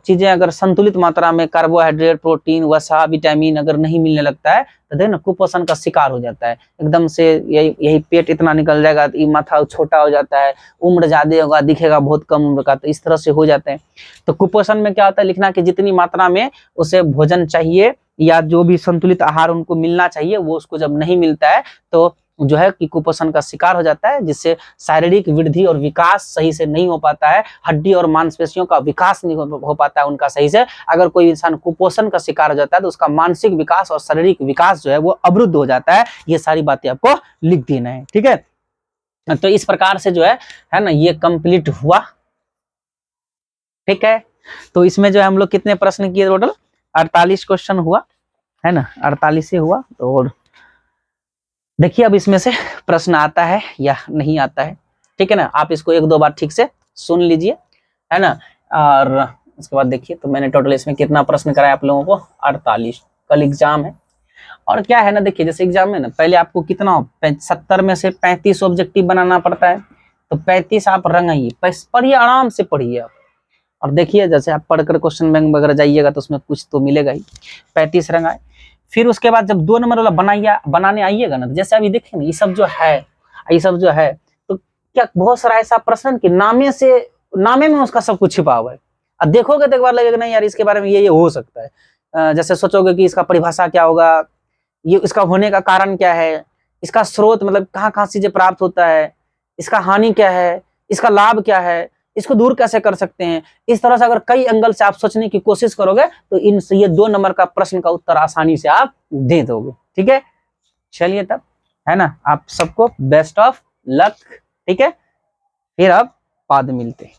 A: चीजें अगर संतुलित मात्रा में कार्बोहाइड्रेट, प्रोटीन, वसा, विटामिन अगर नहीं मिलने लगता है तो देखो ना कुपोषण का शिकार हो जाता है। एकदम से यही पेट इतना निकल जाएगा, माथा छोटा हो जाता है, उम्र ज्यादा होगा, दिखेगा बहुत कम उम्र का, तो इस तरह से हो जाते हैं। तो कुपोषण में क्या होता है, लिखना कि जितनी मात्रा में उसे भोजन चाहिए या जो भी संतुलित आहार उनको मिलना चाहिए वो उसको जब नहीं मिलता है तो जो है कि कुपोषण का शिकार हो जाता है, जिससे शारीरिक वृद्धि और विकास सही से नहीं हो पाता है, हड्डी और मांसपेशियों का विकास नहीं हो पाता है उनका सही से। अगर कोई इंसान कुपोषण का शिकार हो जाता है तो उसका मानसिक विकास और शारीरिक विकास जो है वो अवरुद्ध हो जाता है। ये सारी बातें आपको लिख देना है, ठीक है। तो इस प्रकार से जो है ना ये कंप्लीट हुआ, ठीक है। तो इसमें जो है हम लोग कितने प्रश्न किए, टोटल 48 क्वेश्चन हुआ है ना, 48 हुआ। और देखिए अब इसमें से प्रश्न आता है या नहीं आता है, ठीक है ना। आप इसको 1-2 बार ठीक से सुन लीजिए, है ना। और उसके बाद देखिए तो मैंने टोटल इसमें कितना प्रश्न कराया आप लोगों को, 48। कल एग्जाम है और क्या है ना, देखिए जैसे एग्जाम में ना पहले आपको कितना 70 में से 35 ऑब्जेक्टिव बनाना पड़ता है, तो 35 आप रंगाइए, पढ़िए, आराम से पढ़िए आप। और देखिए जैसे आप पढ़कर क्वेश्चन बैंक वगैरह जाइएगा तो उसमें कुछ तो मिलेगा ही। 35 रंगाए, फिर उसके बाद जब 2 नंबर वाला बनाने आइएगा ना, तो जैसे अभी देखें ना ये सब जो है तो क्या बहुत सारा ऐसा प्रश्न कि नामे में उसका सब कुछ छिपा हुआ है। अब देखोगे तो एक बार लगेगा नहीं यार इसके बारे में ये हो सकता है। जैसे सोचोगे कि इसका परिभाषा क्या होगा, ये इसका होने का कारण क्या है, इसका स्रोत मतलब कहाँ चीजें प्राप्त होता है, इसका हानि क्या है, इसका लाभ क्या है, इसको दूर कैसे कर सकते हैं। इस तरह से अगर कई एंगल से आप सोचने की कोशिश करोगे तो ये 2 नंबर का प्रश्न का उत्तर आसानी से आप दे दोगे, ठीक है। चलिए तब, है ना। आप सबको बेस्ट ऑफ लक, ठीक है। फिर अब बाद में मिलते हैं।